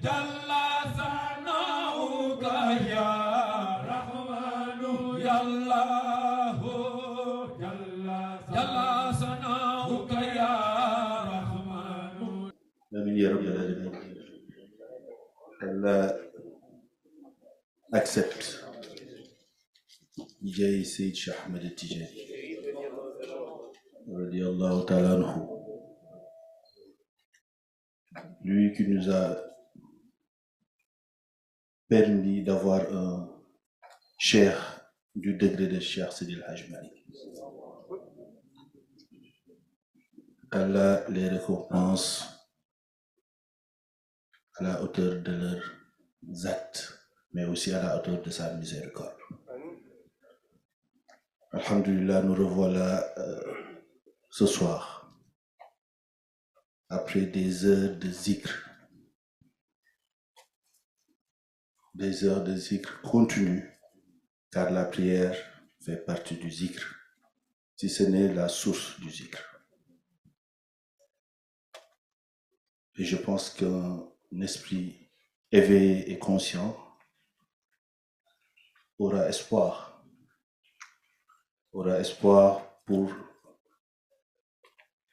Jalla sanauka ya Rahmanu ya Allahu Jalla sanauka ya Rahmanu. Amin ya Rabbal Alamin. Allah accepte. Jai Sayyid Cheikh Ahmed Tijani radiyallahu ta'ala anhu. Lui qui nous a permis d'avoir un cheikh du degré de Cheikh Sidi El-Hajj Malik. Allah les récompense à la hauteur de leurs actes, mais aussi à la hauteur de sa miséricorde. Alhamdulillah, nous revoilà ce soir, après des heures de zikr, continues, car la prière fait partie du zikr, si ce n'est la source du zikr. Et je pense qu'un esprit éveillé et conscient aura espoir pour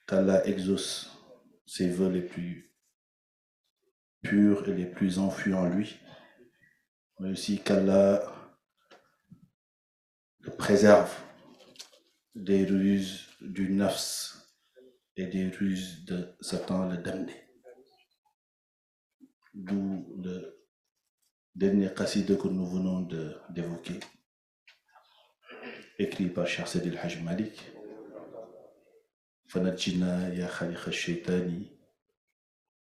qu'Allah exauce ses vœux les plus purs et les plus enfuis en lui, mais aussi qu'Allah le préserve des ruses du nafs et des ruses de Satan le damné. D'où le dernier qasida que nous venons d'évoquer, écrit par Cheikh Sidi El-Hajj Malik. Fanajjina ya khaliqa shaitani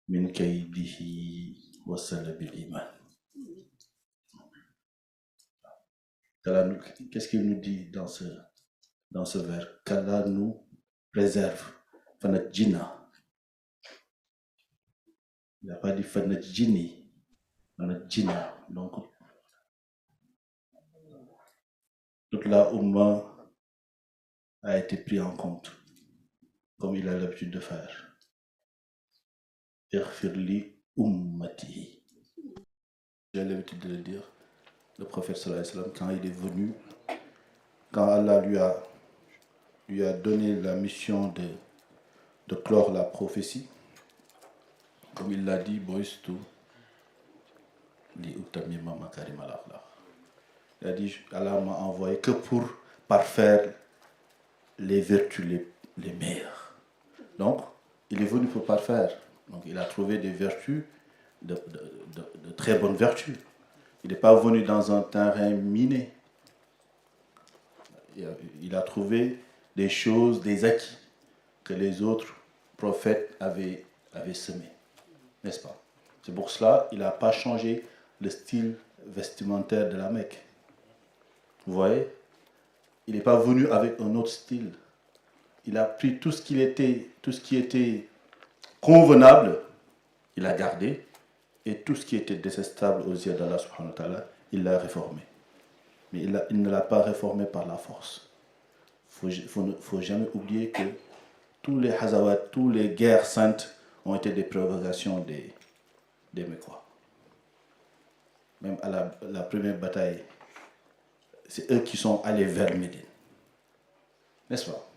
min kaydihi wa salabil iman. Qu'est-ce qu'il nous dit dans ce vers? Qu'Allah nous préserve. Fanajjina. Il n'a pas dit Fanajjini. Fanajjina. Donc, toute la Ummah a été prise en compte, comme il a l'habitude de faire. Ighfirli ummati. J'ai l'habitude de le dire. Le prophète sallallahu alayhi wa sallam, quand il est venu, quand Allah lui a donné la mission de clore la prophétie, comme il l'a dit, Boistu li utamima makarim al-akhlaq. Il a dit, Allah m'a envoyé que pour parfaire les vertus les meilleures. Donc, il est venu pour parfaire. Donc, il a trouvé des vertus, de très bonnes vertus. Il n'est pas venu dans un terrain miné. Il a trouvé des choses, des acquis que les autres prophètes avaient semés. N'est-ce pas? C'est pour cela qu'il n'a pas changé le style vestimentaire de la Mecque. Vous voyez? Il n'est pas venu avec un autre style. Il a pris tout ce qui était convenable, il a gardé, et tout ce qui était détestable aux yeux d'Allah subhanahu wa ta'ala, il l'a réformé. Mais il ne l'a pas réformé par la force. Il ne faut jamais oublier que tous les hazawat, tous les guerres saintes ont été des prérogations des Mécois. Même à la première bataille, c'est eux qui sont allés vers Médine. N'est-ce pas?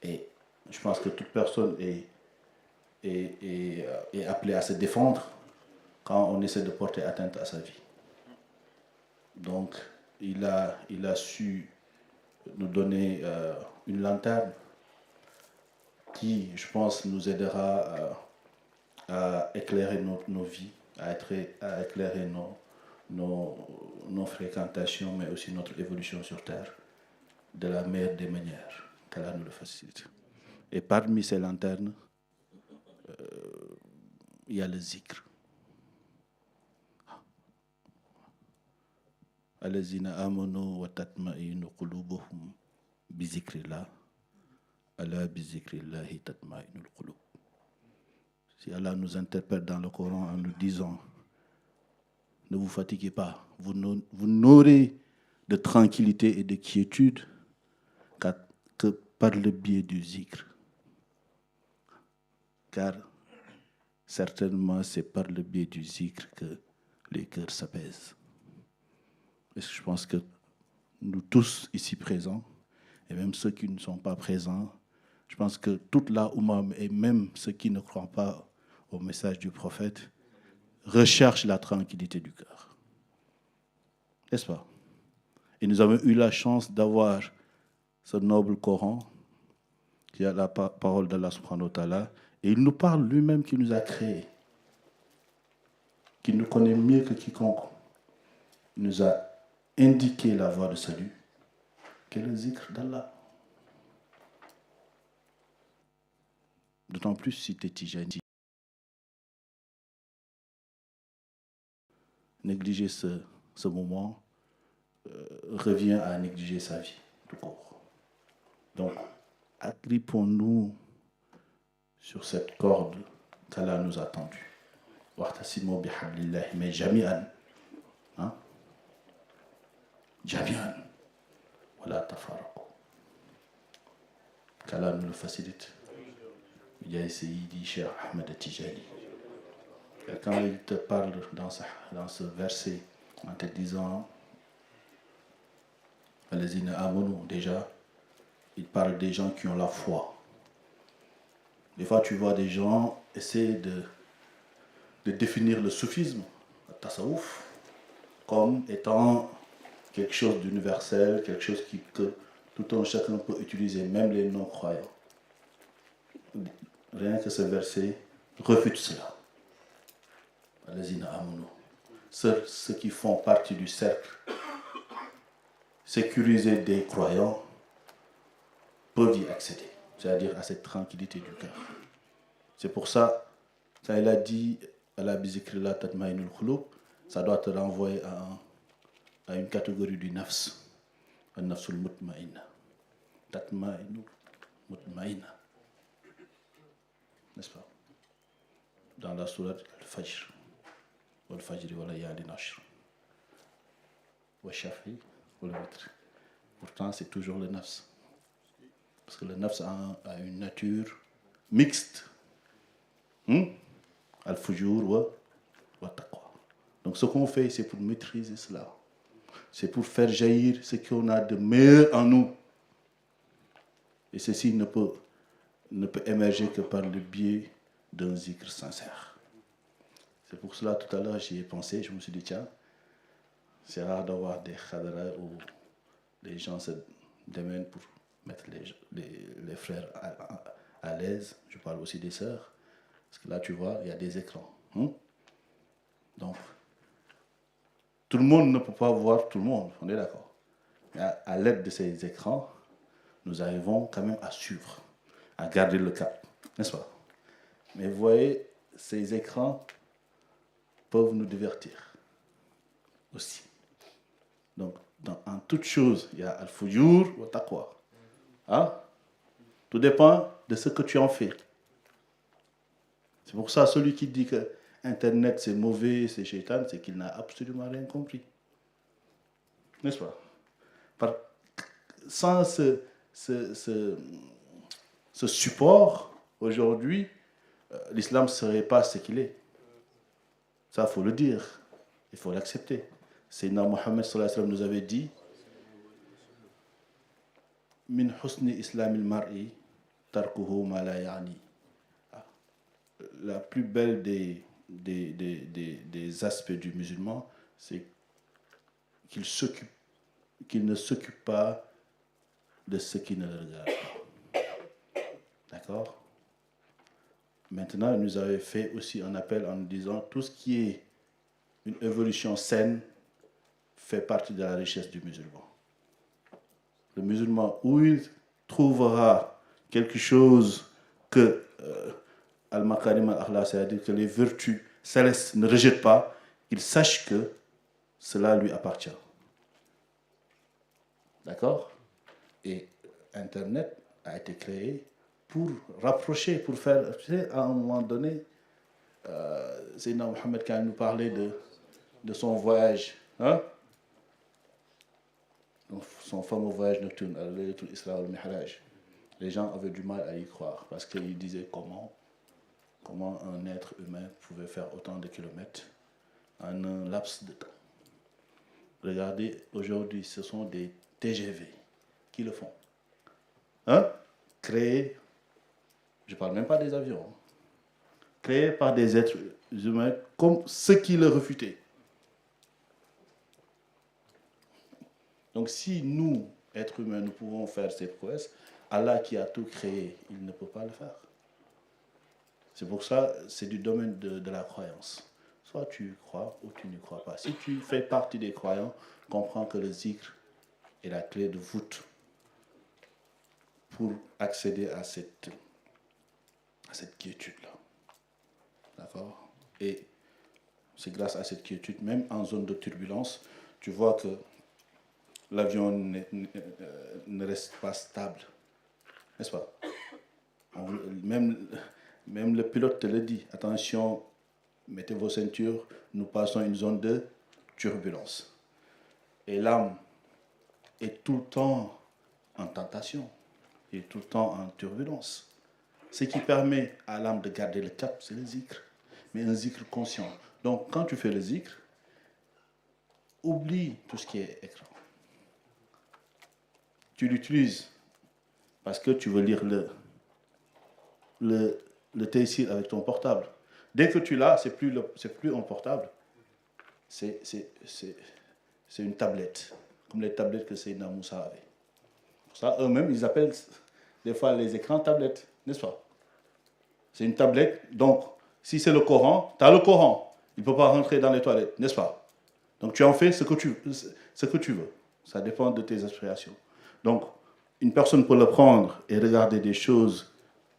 Et je pense que toute personne est appelée à se défendre quand on essaie de porter atteinte à sa vie. Donc, il a su nous donner une lanterne qui, je pense, nous aidera à éclairer nos vies, à éclairer nos fréquentations, mais aussi notre évolution sur Terre, de la meilleure des manières, qu'Allah nous le facilite. Et parmi ces lanternes, il y a le zikr. Allazina amanu wa tatma'inu qulubuhum bi zikrillah. Ala bi zikrillahi tatma'inul qulub. Si Allah nous interpelle dans le Coran en nous disant ne vous fatiguez pas, vous n'aurez de tranquillité et de quiétude que par le biais du zikr. Car certainement c'est par le biais du zikr que les cœurs s'apaisent. Et je pense que nous tous ici présents, et même ceux qui ne sont pas présents, je pense que toute la Oumma, et même ceux qui ne croient pas au message du prophète, recherchent la tranquillité du cœur. N'est-ce pas? Et nous avons eu la chance d'avoir ce noble Coran, qui a la parole d'Allah subhanahu wa ta'ala, et il nous parle lui-même qui nous a créés, qui nous connaît mieux que quiconque. Il nous a indiqué la voie de salut, qu'est le zikr d'Allah. D'autant plus si tu es tijani. Négliger ce moment revient à négliger sa vie, tout court. Donc, agrippons-nous sur cette corde qu'Allah nous a tendue. Wa'tasimu bihablillahi, mais jami'an. Hein? Jami'an. Wala tafarraqu. Qu'Allah nous le facilite. Il y a Sayyidi Cheikh Ahmed Tijani. Et quand il te parle dans ce verset, en te disant Allazina amanu, déjà, il parle des gens qui ont la foi. Des fois, tu vois des gens essayer de définir le soufisme, le tasawwuf, comme étant quelque chose d'universel, quelque chose que tout un chacun peut utiliser, même les non-croyants. Rien que ce verset refute cela. Allazina amanu. Ceux qui font partie du cercle sécurisé des croyants peuvent y accéder, c'est-à-dire à cette tranquillité du cœur. C'est pour ça, quand il a dit Ala bizikrillah tatmaïnul khulub, ça doit te renvoyer à une catégorie du nafs, un nafsul mutmaïna. Tatmaïnul mutmaïna. N'est-ce pas? Dans la sourate Al-Fajr. Al-Fajr wa layali nashr. Wa shafi wa al-witr. Pourtant, c'est toujours le nafs. Parce que le nafs a une nature mixte. Al-Fujur wa taqwa. Donc ce qu'on fait, c'est pour maîtriser cela. C'est pour faire jaillir ce qu'on a de meilleur en nous. Et ceci ne peut émerger que par le biais d'un zikr sincère. C'est pour cela, tout à l'heure, j'y ai pensé, je me suis dit, tiens, c'est rare d'avoir des khadras où les gens se démènent pour mettre les frères à l'aise. Je parle aussi des sœurs. Parce que là, tu vois, il y a des écrans. Donc, tout le monde ne peut pas voir tout le monde, on est d'accord. À l'aide de ces écrans, nous arrivons quand même à suivre, à garder le cap, n'est-ce pas? Mais vous voyez, ces écrans peuvent nous divertir aussi. Donc, en toute chose, il y a Al-Fujur ou Taqwa. Hein? Tout dépend de ce que tu en fais. C'est pour ça, celui qui dit que Internet c'est mauvais, c'est shaitan, c'est qu'il n'a absolument rien compris. N'est-ce pas? Sans ce support, aujourd'hui, l'islam ne serait pas ce qu'il est. Ça, il faut le dire. Il faut l'accepter. Sayyidina Mohammed sallallahu alayhi wa sallam nous avait dit Min husni islamil mar'i tarkuhu ma la ya'ni. La plus belle des aspects du musulman, c'est qu'il ne s'occupe pas de ce qui ne le regarde pas. D'accord? Maintenant, il nous avait fait aussi un appel en nous disant tout ce qui est une évolution saine fait partie de la richesse du musulman. Le musulman, où il trouvera quelque chose que Al-Makarim al-Akhlaq, c'est-à-dire que les vertus célestes ne rejettent pas, il sache que cela lui appartient. D'accord? Et Internet a été créé pour rapprocher, pour faire... Tu sais, à un moment donné, Sayyidina Mohammed, quand il nous parlait de son voyage, hein? Donc, son fameux voyage nocturne, Al-Isra al-Mihraj, les gens avaient du mal à y croire, parce qu'ils disaient comment comment un être humain pouvait faire autant de kilomètres en un laps de temps. Regardez, aujourd'hui, ce sont des TGV qui le font. Hein? Créés, je ne parle même pas des avions, hein, créés par des êtres humains comme ceux qui le refutaient. Donc si nous, êtres humains, nous pouvons faire ces prouesses, Allah qui a tout créé, il ne peut pas le faire. C'est pour ça, c'est du domaine de la croyance. Soit tu crois ou tu n'y crois pas. Si tu fais partie des croyants, comprends que le zikr est la clé de voûte pour accéder à cette quiétude-là. D'accord? Et c'est grâce à cette quiétude, même en zone de turbulence, tu vois que l'avion ne reste pas stable. N'est-ce pas? Même le pilote te le dit. Attention, mettez vos ceintures, nous passons une zone de turbulence. Et l'âme est tout le temps en tentation, est tout le temps en turbulence. Ce qui permet à l'âme de garder le cap, c'est le zikr. Mais un zikr conscient. Donc, quand tu fais le zikr, oublie tout ce qui est écran. Tu l'utilises parce que tu veux lire le taysir avec ton portable. Dès que tu l'as, c'est plus un portable. C'est une tablette, comme les tablettes que Seydina Moussa avait. Pour ça, eux-mêmes, ils appellent des fois les écrans tablettes, n'est-ce pas? C'est une tablette, donc si c'est le Coran, tu as le Coran. Il ne peut pas rentrer dans les toilettes, n'est-ce pas? Donc tu en fais ce que tu veux. Ça dépend de tes aspirations. Donc, une personne peut le prendre et regarder des choses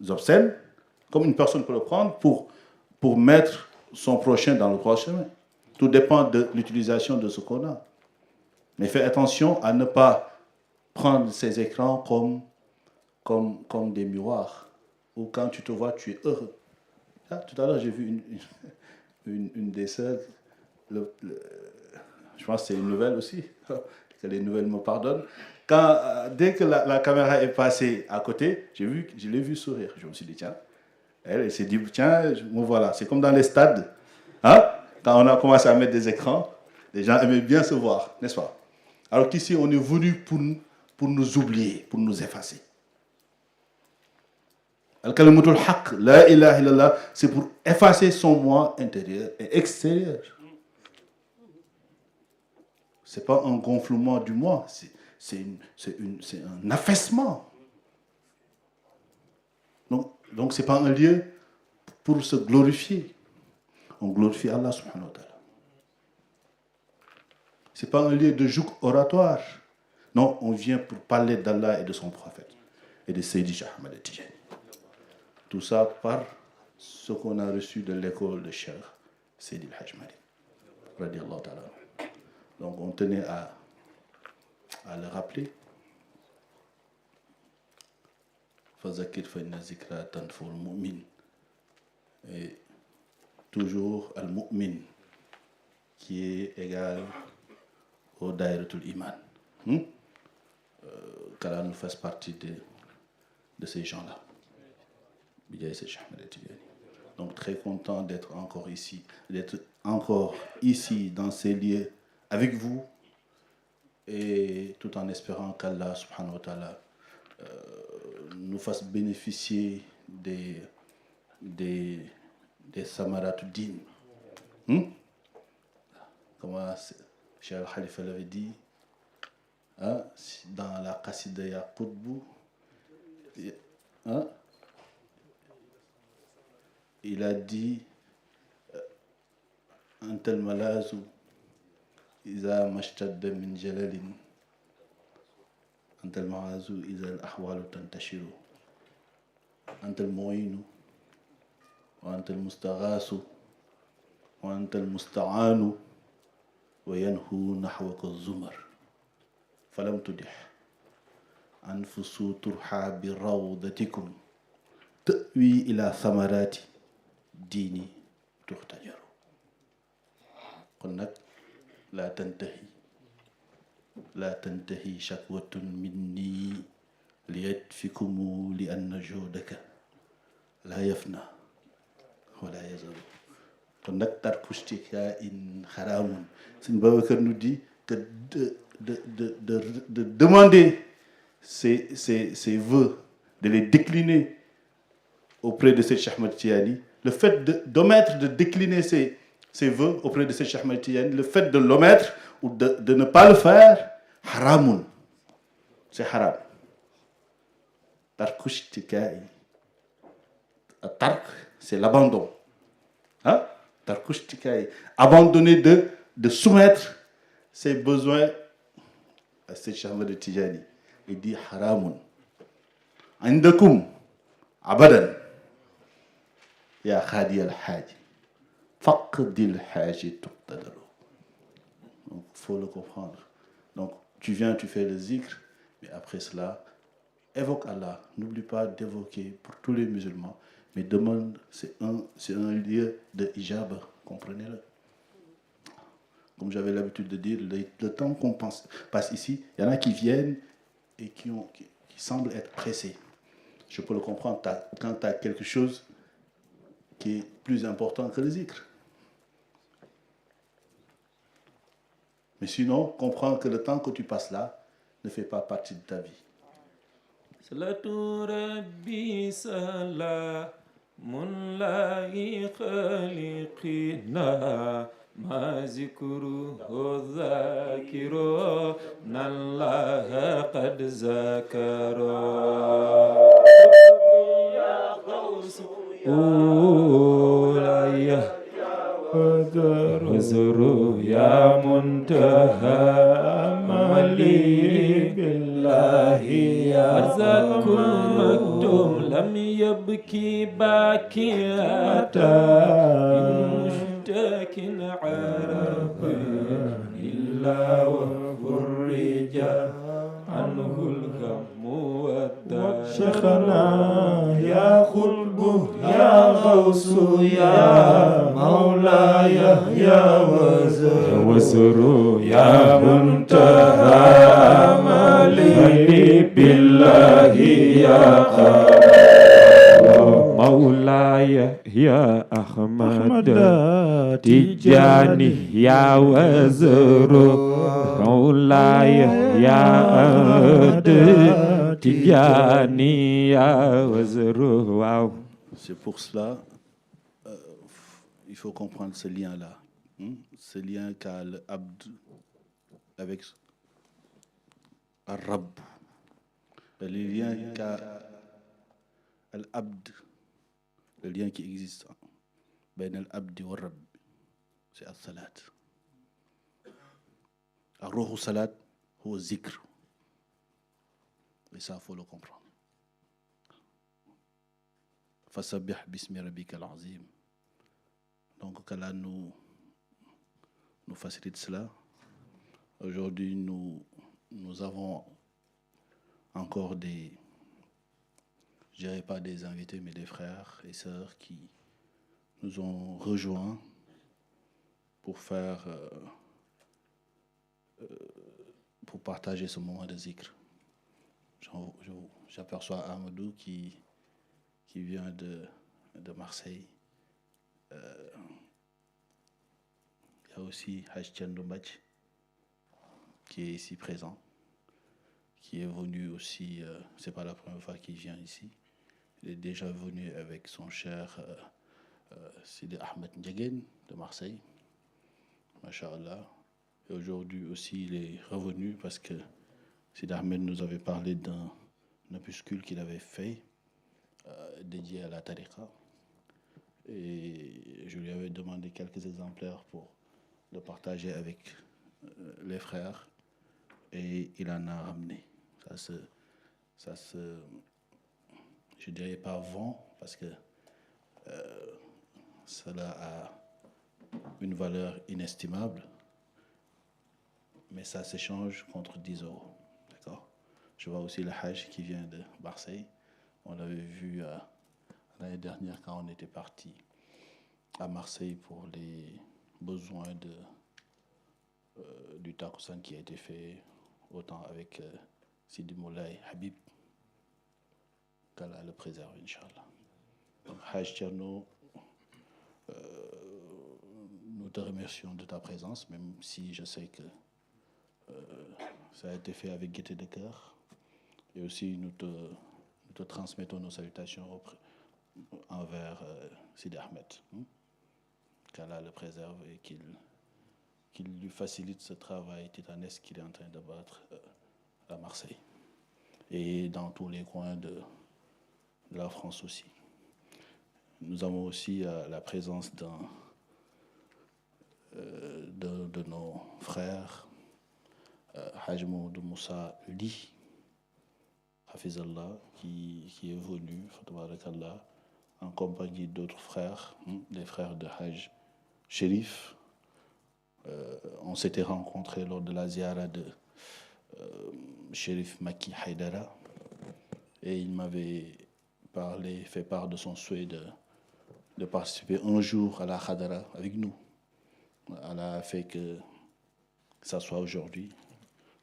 obscènes, comme une personne peut le prendre pour mettre son prochain dans le droit chemin. Tout dépend de l'utilisation de ce qu'on a. Mais fais attention à ne pas prendre ces écrans comme des miroirs, où quand tu te vois, tu es heureux. Là, tout à l'heure, j'ai vu une des sœurs, je pense que c'est une nouvelle aussi, que les nouvelles me pardonnent. Dès que la caméra est passée à côté, je l'ai vu sourire. Je me suis dit, tiens, elle s'est dit, tiens, me voilà. C'est comme dans les stades. Hein? Quand on a commencé à mettre des écrans, les gens aimaient bien se voir, n'est-ce pas? Alors qu'ici, on est venu pour nous oublier, pour nous effacer. Al-Kalimatul Haq, la ilaha illallah, c'est pour effacer son moi intérieur et extérieur. Ce n'est pas un gonflement du moi, c'est un affaissement. Donc ce n'est pas un lieu pour se glorifier. On glorifie Allah subhanahu wa ta'ala. Ce n'est pas un lieu de joug oratoire. Non, on vient pour parler d'Allah et de son prophète et de Seydi Cheikh Ahmed Tijani. Tout ça par ce qu'on a reçu de l'école de Cheikh Seydi El-Hajj Malik. Radiallahu ta'ala. Donc on tenait à le rappeler. Fazakir fa inna zikra tanfa'ul mu'min. Et toujours al-mu'min qui est égal au daïratul iman. Qu'Allah nous fasse partie de ces gens-là. Donc très content d'être encore ici dans ces lieux avec vous, et tout en espérant qu'Allah subhanahu wa ta'ala nous fasse bénéficier des samaratu din. Comment Cheikh Al-Khalifa l'avait dit, hein, dans la Qasida ya Qutbu, hein, il a dit Antal malazu iza mashtadda min jalalin, Antal malazu iza al-ahwalu tantashiru, Antal mu'inu wa Antal mustaghasu wa Antal musta'anu wa yanhu nahwaka az-zumar falam tudih anfusu turha bi rawdatikum ta'wi ila thamarati diini tuxtajaru. kon nag laa tantahi shakwatun minni liyadfikumu li anna joodaka laa yafna wala yazalu. Kon nag tarku in haramun. Sëñ Babacar nous dit que de demander ces vœux, de les décliner auprès de Cheikh Ahmed Tidiane, le fait d'omettre de décliner ces vœux auprès de Cheikh Ahmed Tidiane, le fait de l'omettre ou de ne pas le faire, haramun, c'est haram. Tarku ishtikai. Tark, c'est l'abandon. Hein? Tarku ishtikai. Abandonner de soumettre ses besoins à Cheikh Ahmed Tidiane. Il dit haramun. Indakum abadan. Ya khadi al-haji. Faqdi al-haji tuqtadaru. Donc, il faut le comprendre. Donc, tu viens, tu fais le zikr, mais après cela, évoque Allah. N'oublie pas d'évoquer pour tous les musulmans, mais demande, c'est un lieu de hijab, comprenez-le. Comme j'avais l'habitude de dire, le temps qu'on passe ici, il y en a qui viennent et qui semblent être pressés. Je peux le comprendre quand tu as quelque chose qui est plus important que le zikr. Mais sinon, comprends que le temps que tu passes là ne fait pas partie de ta vie. Salatu Rabbi salamun lahi khaliqina ma zikru zakiru nallaha qad zakara ya khawsu ulaya وزروا يا منتهى مالي بالله يا رزاق مكتوم لم يبكي باكية مشتاك عرب إلا وفرج عنه الغم والدار شيخنا يا قلب يا غوث يا مولاي يا وزر يا منتهى مالي بالله يا مولاي يا أحمد تجاني يا وزر مولاي يا تجاني يا وزر. Wow. C'est pour cela, il faut comprendre ce lien-là. Ce lien qu'a l'abd avec Ar-Rabb. Le lien qu'a l'abd, le lien qui existe ben l'abd wa Rabb, c'est al-salat. Ar-ruhu salat, ou zikr. Et ça, il faut le comprendre. Fasabbih bismi rabbika al-azim. Donc, qu'Allah nous facilite cela. Aujourd'hui, nous avons encore je dirais pas des invités, mais des frères et sœurs qui nous ont rejoints pour pour partager ce moment de zikr. J'aperçois Amadou qui vient de Marseille. Il y a aussi Haj Tchandombach qui est ici présent, qui est venu aussi, c'est pas la première fois qu'il vient ici, il est déjà venu avec son cher Sidi Ahmed Ndiagen de Marseille, Masha'Allah. Et aujourd'hui aussi il est revenu parce que Sidi Ahmed nous avait parlé d'un opuscule qu'il avait fait dédié à la tariqa. Et je lui avais demandé quelques exemplaires pour le partager avec les frères. Et il en a ramené. Ça se je dirais pas vend, parce que cela a une valeur inestimable, mais ça s'échange contre 10 €. D'accord? Je vois aussi le Hajj qui vient de Marseille. On l'avait vu l'année dernière quand on était parti à Marseille pour les besoins du Takusan qui a été fait autant avec Sidi Moulay Habib, qu'Allah le préserve, Inch'Allah. Donc, Hajj Tcherno, nous te remercions de ta présence, même si je sais que ça a été fait avec gaieté de cœur. Et aussi, nous te transmettons nos salutations envers Sidi Ahmed. Qu'Allah le préserve et qu'il lui facilite ce travail titanesque qu'il est en train de battre à Marseille et dans tous les coins de la France aussi. Nous avons aussi la présence de nos frères, Haj Maodo Moussa Li, Hafizallah, qui est venu, Tabarakallah, en compagnie d'autres frères, des frères de Haj Chérif. On s'était rencontrés lors de la ziara de Chérif Maki Haïdara et il m'avait fait part de son souhait de participer un jour à la Khadara avec nous. Allah a fait que ça soit aujourd'hui.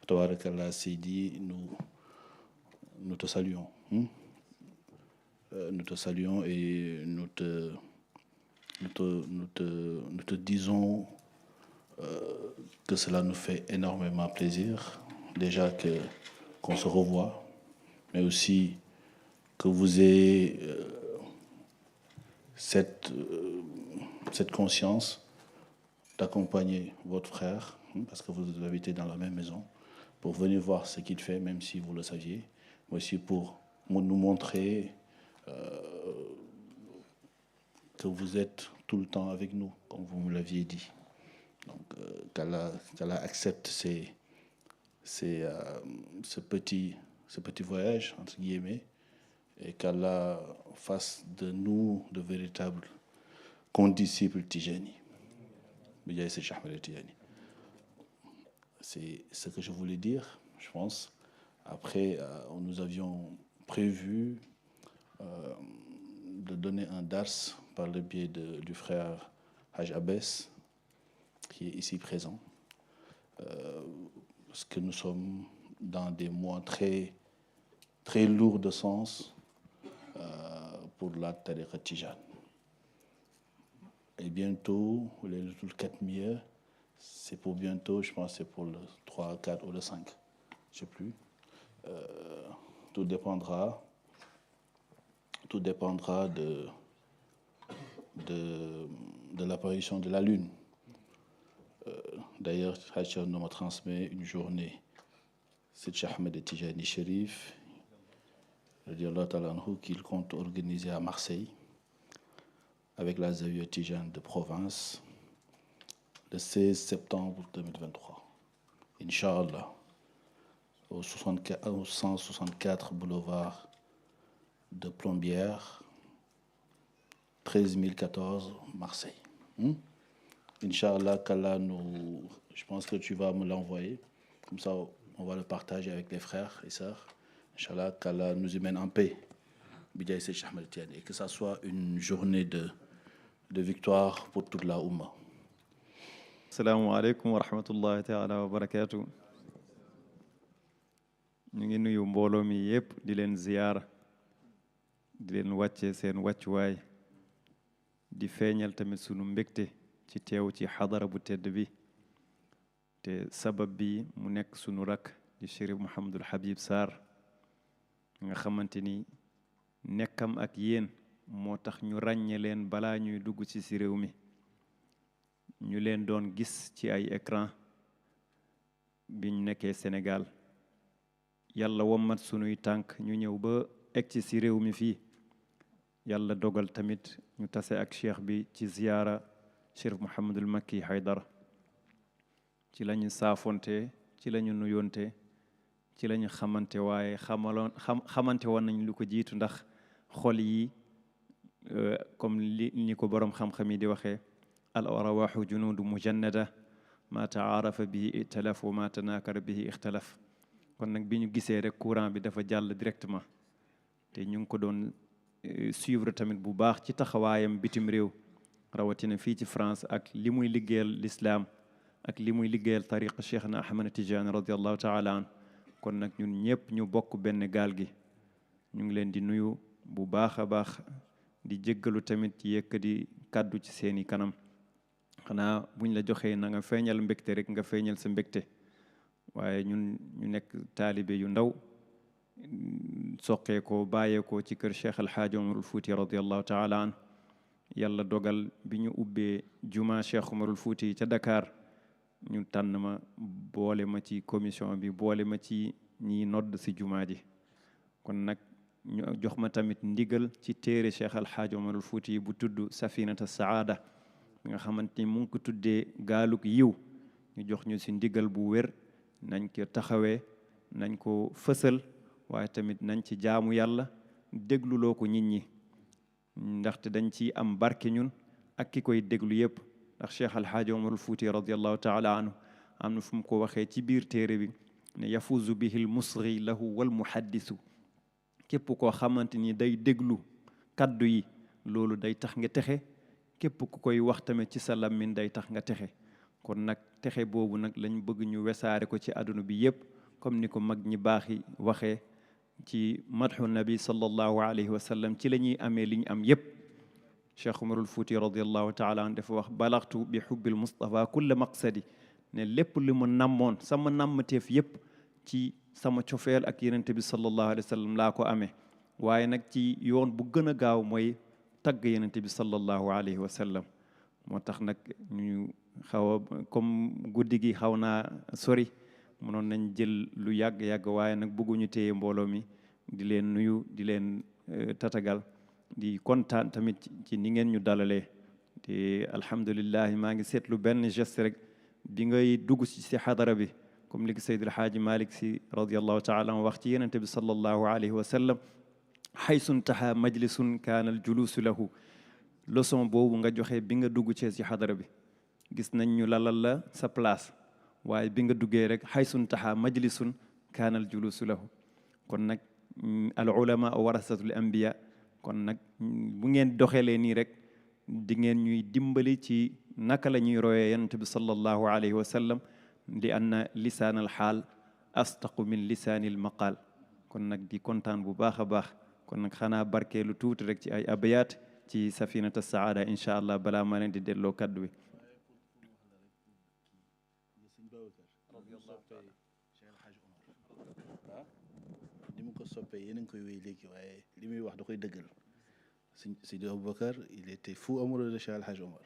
Tabarakallah Sidi, nous te saluons. Nous te saluons et nous te disons que cela nous fait énormément plaisir. Déjà qu'on se revoit, mais aussi que vous ayez cette conscience d'accompagner votre frère, parce que vous habitez dans la même maison, pour venir voir ce qu'il fait, même si vous le saviez, mais aussi pour nous montrer que vous êtes tout le temps avec nous, comme vous me l'aviez dit. Donc, qu'Allah accepte ce petit voyage, entre guillemets, et qu'Allah fasse de nous de véritables condisciples Tijani. C'est ce que je voulais dire, je pense. Après, nous avions prévu de donner un dars par le biais du frère Haj Abbas, qui est ici présent, parce que nous sommes dans des mois très, très lourds de sens pour la tariqa Tijane. Et bientôt, le 4 mai, c'est pour bientôt, je pense que c'est pour le 3, 4 ou le 5, je ne sais plus. Tout dépendra de l'apparition de la lune. D'ailleurs, Hachar nous transmet une journée. C'est Cheikh Ahmed Tijani Chérif, qu'il compte organiser à Marseille avec la Zawiya Tijane de province le 16 septembre 2023. Inch'Allah, au 164 boulevard de Plombières, 13014 Marseille. Inch'Allah, je pense que tu vas me l'envoyer. Comme ça, on va le partager avec les frères et sœurs. Inch'Allah, qu'Allah nous y mène en paix. Et que ça soit une journée de victoire pour toute la Oumma. Assalamu alaikum wa rahmatullahi ta'ala wa barakatuh. Ñu ngi nuyu mbooloo mi yépp di leen ziyaara di leen wàcce seen wàccuwaay di feeñal tamit sunu mbégte ci teew ci xadara bu tedd bi te sabab bi mu nekk sunu rakk di Chérif Mouhamadul Habib Sarr nga xamante ni nekkam ak yéen moo tax ñu ràññe leen balaa ñuy dugg ci si réew mi ñu leen doon gis ci ay écran bi ñu nekkee Sénégal yàlla wommat sunuy tànk ñu ñëw ba egg ci si réew mi fii yàlla dogal tamit ñu tase ak cheikh bi ci ziyaara Chérif Mouhamadul Makki Haydara ci la ñu saafonte ci la ñu nuyonte ci la ñu xamante waaye xamante woon nañ lu ko jiitu ndax xol yi comme ni ko boroom xam-xam yi di waxee al arwaaxu junuudu mujannada ma taarafa bihi italaf wa ma tanaakara bihi ixtalaf kon nag bi ñu gisee rek courant bi dafa jàll directement te ñu ngi ko doon suivre tamit bu baax ci taxawaayam bitim réew rawatina fii ci France ak li muy liggéeyal l'islam ak li muy liggéeyal tariqa Cheikh na Ahmad Tidiane radiallahu taala an kon nag ñun ñëpp ñu bokk benn gaal gi ñu ngi leen di nuyu bu baax a baax di jéggalu tamit ci yëkkati kàddu ci seeni kanam xanaa buñ la joxee na nga feeñal mbégte rek nga feeñal sa mbégte waaye ñun ñu nekk taalibe yu ndaw soqee ko bàyyee ko ci kër Cheikh El Hadj Omarul Fouti radiallahu taala an yàlla dogal bi ñu ubbee juma Cheikh Omarul Fouti ca Dakar ñu tànn ma boole ma ci commission bi boole ma ci ñiy nodd si juma ji kon nag ñu jox ma tamit ndigal ci téere Cheikh El Hadj Omarul Fouti bu tudd Safinata Saada nga xamante ni mu ngi ko tuddee gaalug yiw ñu jox ñu si ndigal bu wér nañ ko taxawee nañ ko fësal waaye tamit nañ ci jaamu yàlla dégluloo ko nit ñi ndaxte dañ ci am barke ñun ak ki koy déglu yépp ndax Cheikh Alhaaji Omarul Fouti radiallahu taala anhu am na fu mu ko waxee ci biir téere bi ne yafuzu bihi l musri lahu wal muhaddisu képp koo xamante ni day déglu kaddu yi loolu day tax nga texe képp ku koy wax tamit ci sa làmmiñ day tax nga texe kon nag texe boobu nag lañ bëgg ñu wesaare ko ci àdduna bi yépp comme ni ko mag ñi baax yi waxee ci madhu nabi sallallahu alayhi wa sallam ci la ñuy amee li ñu am yépp Cheikh Omarul Fouti radiallahu taala an dafa wax balaxtu bi xubbil Mustafa kulla maqsadi ne lépp li mu nammoon sama nammateef yépp ci sama cofeel ak yenente bi sallallahu alayhi wa sallam laa ko amee waaye nag ci yoon bu gën a gaaw mooy tagg yenente bi sallallahu alayhi wa sallam moo tax nag ñu xaw a comme guddi gi xaw naa sori mënoon nañ jël lu yàgg-yàgg waaye nag bëgguñu téye mbooloo mi di leen nuyu di leen tatagal di kontaan tamit ci ni ngeen ñu dalalee te alhamdulilah maa ngi seetlu benn geste rek bi ngay dugg si xadara bi comme li ko Seydil Haaji Malick si radiallahu taala an wax ci yenente bi sallallahu alayhi wa sallam xaysun taha majlisun kaana al julusu lahu leçon boobu nga joxe bi nga dugg ci xadara bi gis nañ ñu lalal la sa place waaye bi nga duggee rek xaysun taha majlisun kaana al julusu lahu kon nag al ulama warasatul anbiya kon nag bu ngeen doxalee nii rek di ngeen ñuy dimbali ci naka la ñuy royee yonent bi sallallahu alayhi wa sallam li anna lisaan al xaal astaqu min lisaani al maqaal kon nag di kontaan bu baax a baax kon nag xanaa barkeelu tuuti rek ci ay abayaat ci safinata saada incha allah balaa ma leen di delloo kaddu bi ni mu ko soppee yéen a ngi koy wéy léegi waaye li muy wax da koy dëggal Seydi Aboubacar il était fou amoureux de Cheikh El Hadj Omar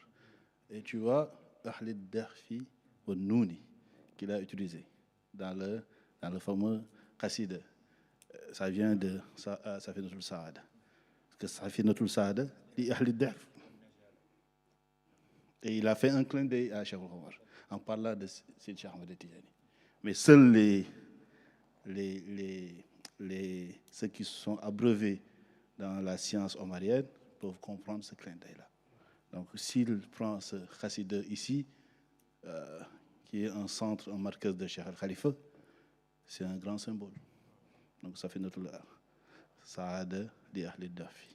et tu vois ahli dahfi wa nuuni qu'il a utilisé dans le fameux qasida ça vient de Safinatul Saada parce que Safinatul Saada li ahli dahf et il a fait un clin d'œil à Cheikh Omar en parlant de Seydi Cheikh Ahmed Tidiane mais seuls ceux qui sont abreuvés dans la science omarienne peuvent comprendre ce clin d'œil-là. Donc, s'il prend ce khassida ici, qui est un centre, un marqueur de Cheikh Al-Khalifa, c'est un grand symbole. Donc, ça fait notre saada di ahli dahfi.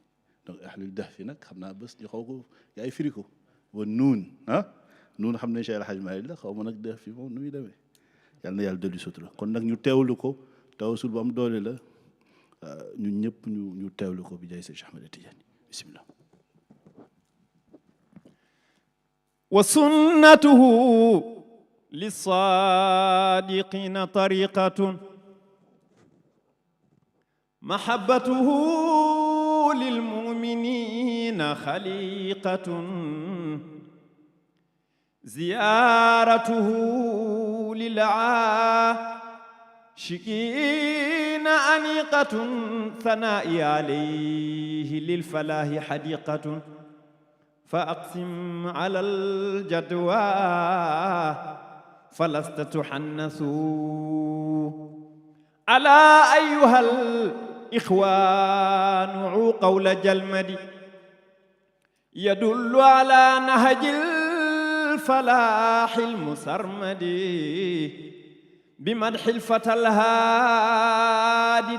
Donc, ahli dahfi, nak, xamna bés ñu xaw ko yaay firi ko. Wa nuun, nuun xam ne Cheikh El Hadj Malick la xaw ma nag dahfi moom nu muy demee. Yàlla na yàlla dolli sutura kon nag ñu teewlu ko tawasul bu am doole la ñun ñëpp ñu teewlu ko bi jaay Cheikh Ahmed Tidiane bismillah wa sunnatuhu lissaadiqina tariqatun mahabbatuhu lilmuminina xaliqatun ziyaratuhu للعاشقين أنيقة ثنائي عليه للفلاح حديقة فأقسم على الجدوى فلست تحنث ألا أيها الإخوان عو قول جلمدي يدل على نهج الفلاح المسرمدي بمدح الفتى الهادي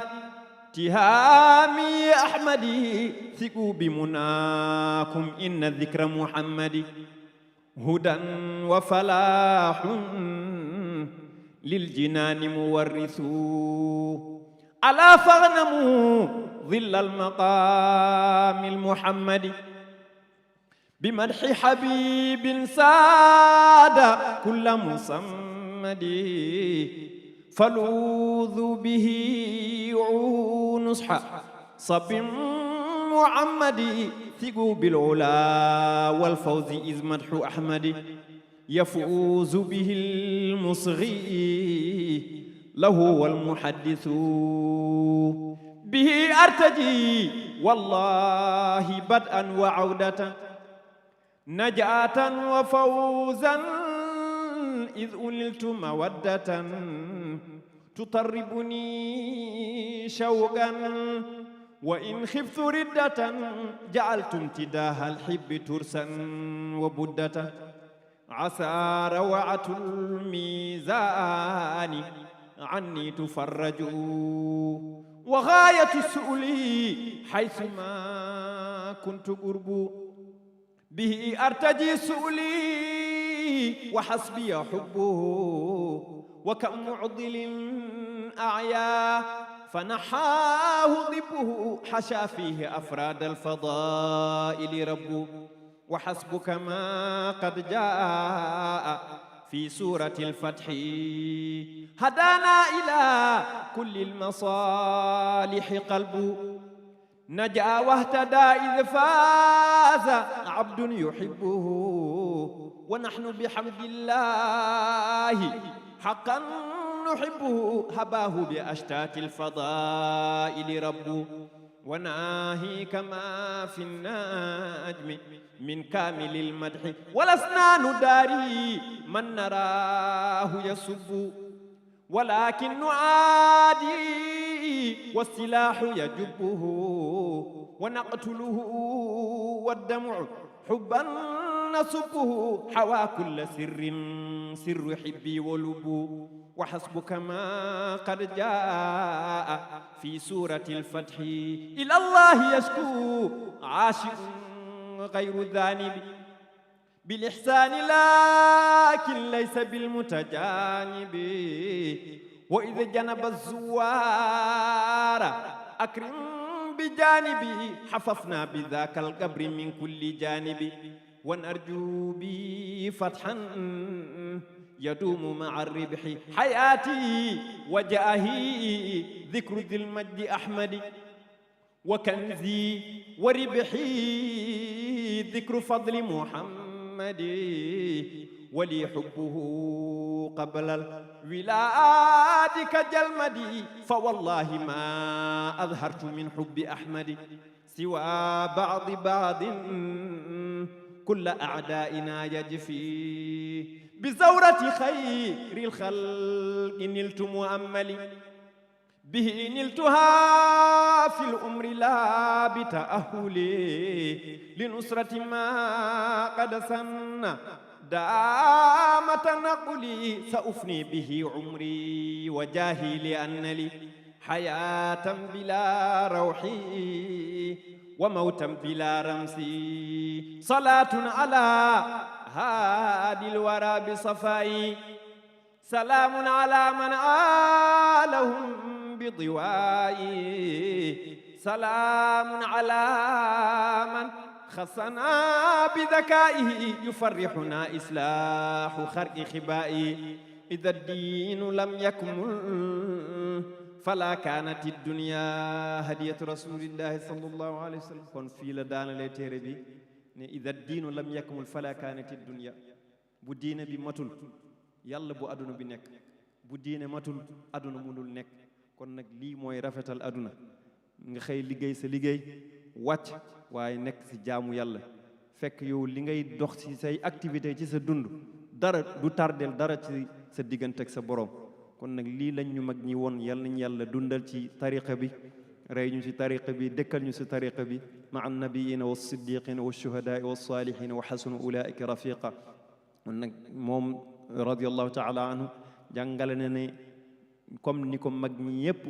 اتهامي أحمدي ثقوا بمناكم إن الذكر محمد هدى وفلاح للجنان مورث ألا فاغنموا ظل المقام المحمدي بمدح حبيب ساد كل مصمد فلوذ به نصح صب محمد ثقوا بالعلا والفوز إذ مدح أحمد يفوز به المصغي له والمحدث به أرتجي والله بدءا وعودة نجاة وفوزا إذ أنلت مودة تطربني شوقا وإن خفت ردة جعلت امتداح الحب ترسا وبدة عسى روعة الميزان عني تفرج وغاية سؤلي حيثما كنت قرب به أرتجي سؤلي وحسبي حبه وكم معضل أعيا فنحاه ضبه حشا فيه أفراد الفضائل رب وحسبك ما قد جاء في سورة الفتح هدانا إلى كل المصالح قلب نجا واهتدى إذ فاز عبد يحبه ونحن بحمد الله حقا نحبه هباه بأشتات الفضائل رب وناهيك ما في النجم من كامل المدح ولسنا نداري من نراه يسب ولكن نعادي والسلاح يجبه ونقتله والدمع حبا نسبه حوى كل سر سر حبي ولبو وحسبك ما قد جاء في سورة الفتح إلى الله يشكو عاشق غير ذانب بالإحسان لكن ليس بالمتجانب وإذا جنب الزوار أكرم بجانبه حففنا بذاك القبر من كل جانب ونرجو به فتحا يدوم مع الربح حياتي وجاهي ذكر ذي المجد أحمد وكنزي وربحي ذكر فضل محمد ولي حبه قبل الولاد كجلمدي فوالله ما أظهرت من حب أحمد سوى بعض كل أعدائنا يجفي بزورة خير الخلق نلت مؤملي به نلتها في الأمر لا بتأهلي لنصرة ما قد سن دام تنقلي سأفني به عمري وجاهي لأن لي حياة بلا روحي وموتا بلا رمسي صلاة على هادي الورى بصفائي سلام على من آلهم بضوائي سلام على من خصنا بذكائه يفرحنا إصلاح خرق خبائي إذا الدين لم يكمل فلا كانت الدنيا هدية رسول الله صلى الله عليه وسلم كون في لا دان لي تيري بي إذا الدين لم يكمل فلا كانت الدنيا bu diine bi matul yàlla bu aduna bi nekk bu diine matul aduna munul nekk kon nag lii mooy rafetal aduna nga xëy liggéey sa liggéey wàcc waaye nekk ci jaamu yàlla fekk yow li ngay dox ci say activité ci sa dund dara du tardel dara ci sa diggante ak sa borom kon nag lii lañ ñu mag ñi woon yal nañ yàlla dundal ci tariqa bi rey ñu ci tariqa bi dëkkal ñu ci tariqa bi ma an nabiyina wa siddiqina wa shuhadaa wa salihina wa xasuna ulaika rafiqa kon nag moom radiallahu taala anhu jàngale na ne comme ni ko mag ñi yépp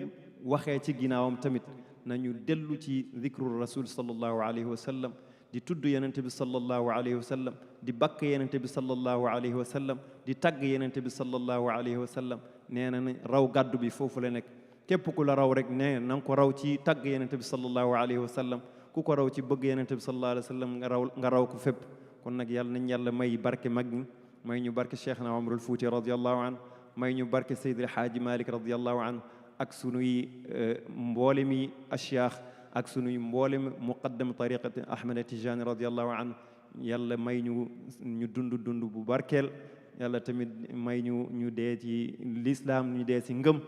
waxee ci ginnaawam tamit nañu dellu ci zikru rasul sallallahu alayhi wa sallam di tudd yenente bi sallallahu alayhi wa sallam di bakk yenente bi sallallahu alayhi wa sallam di tagg yenente bi sallallahu alayhi wa sallam nee na raw gàddu bi foofu la nekk képp ku la raw rek nee na nga ko raw ci tagg yenente bi sallallahu alayhi wa sallam ku ko raw ci bëgg yonent bi sallallahu alayhi wa sallam nga raw ko fépp kon nag yàlla nañ yàlla may barke mag ñi may ñu barke Cheikhna Omarul Fouti radiyallahu anhu may ñu barke Seydi El Hadji Malick radiyallahu anhu ak sunuy mboolemi asyaakh ak sunuy mboolem muqaddam tariqati Ahmad Tijani radiyallahu anhu yàlla may ñu dund bu barkeel yàlla tamit may ñu dee ci l'islam ñu dee ci ngëm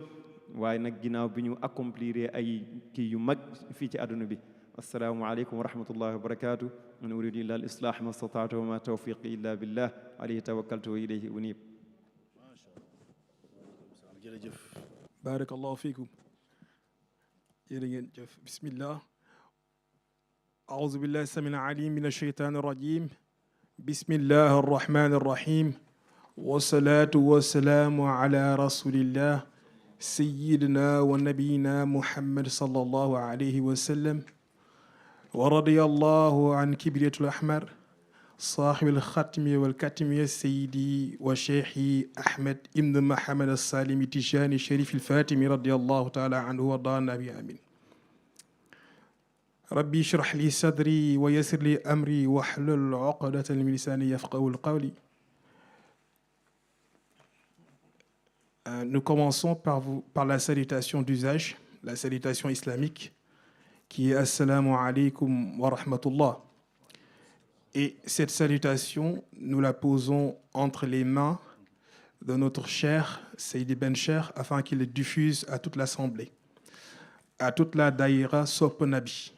waaye nag ginnaaw bi ñu accomplir ay kii yu mag fii ci àdduna bi assalaamu aleykum wa rahmatullahi wa barakatuh in uridu illa al islah ma stata'tu wa ma tawfiqi illa billah alayhi tawakkaltu wa ilayhi unib jërëjëf barakallahu fiikum jërë ngeen jëf bismillah a'udhu billahi samil alim min ash-shaytanir rajim bismillahir rahmanir rahim wassalatu wassalamu ala rasulillah sayyidina wa nabiyina muhammad sallallahu alayhi wa sallam wa radiyallahu an kibriyatul ahmar صاحب الختم والكتم سيدي وشيخي أحمد ابن محمد السالم التجاني الشريف الفاتمي رضي الله تعالى عنه وارضانا به آمين ربي اشرح لي صدري ويسر لي أمري واحلل عقدة من لساني يفقهوا القول. Nous commençons par la salutation d'usage, la salutation islamique, qui est Assalamu alaikum wa rahmatullah. Et cette salutation, nous la posons entre les mains de notre cher Seydi Ben Cher afin qu'il le diffuse à toute l'assemblée, à toute la daïra Sopp Nabi.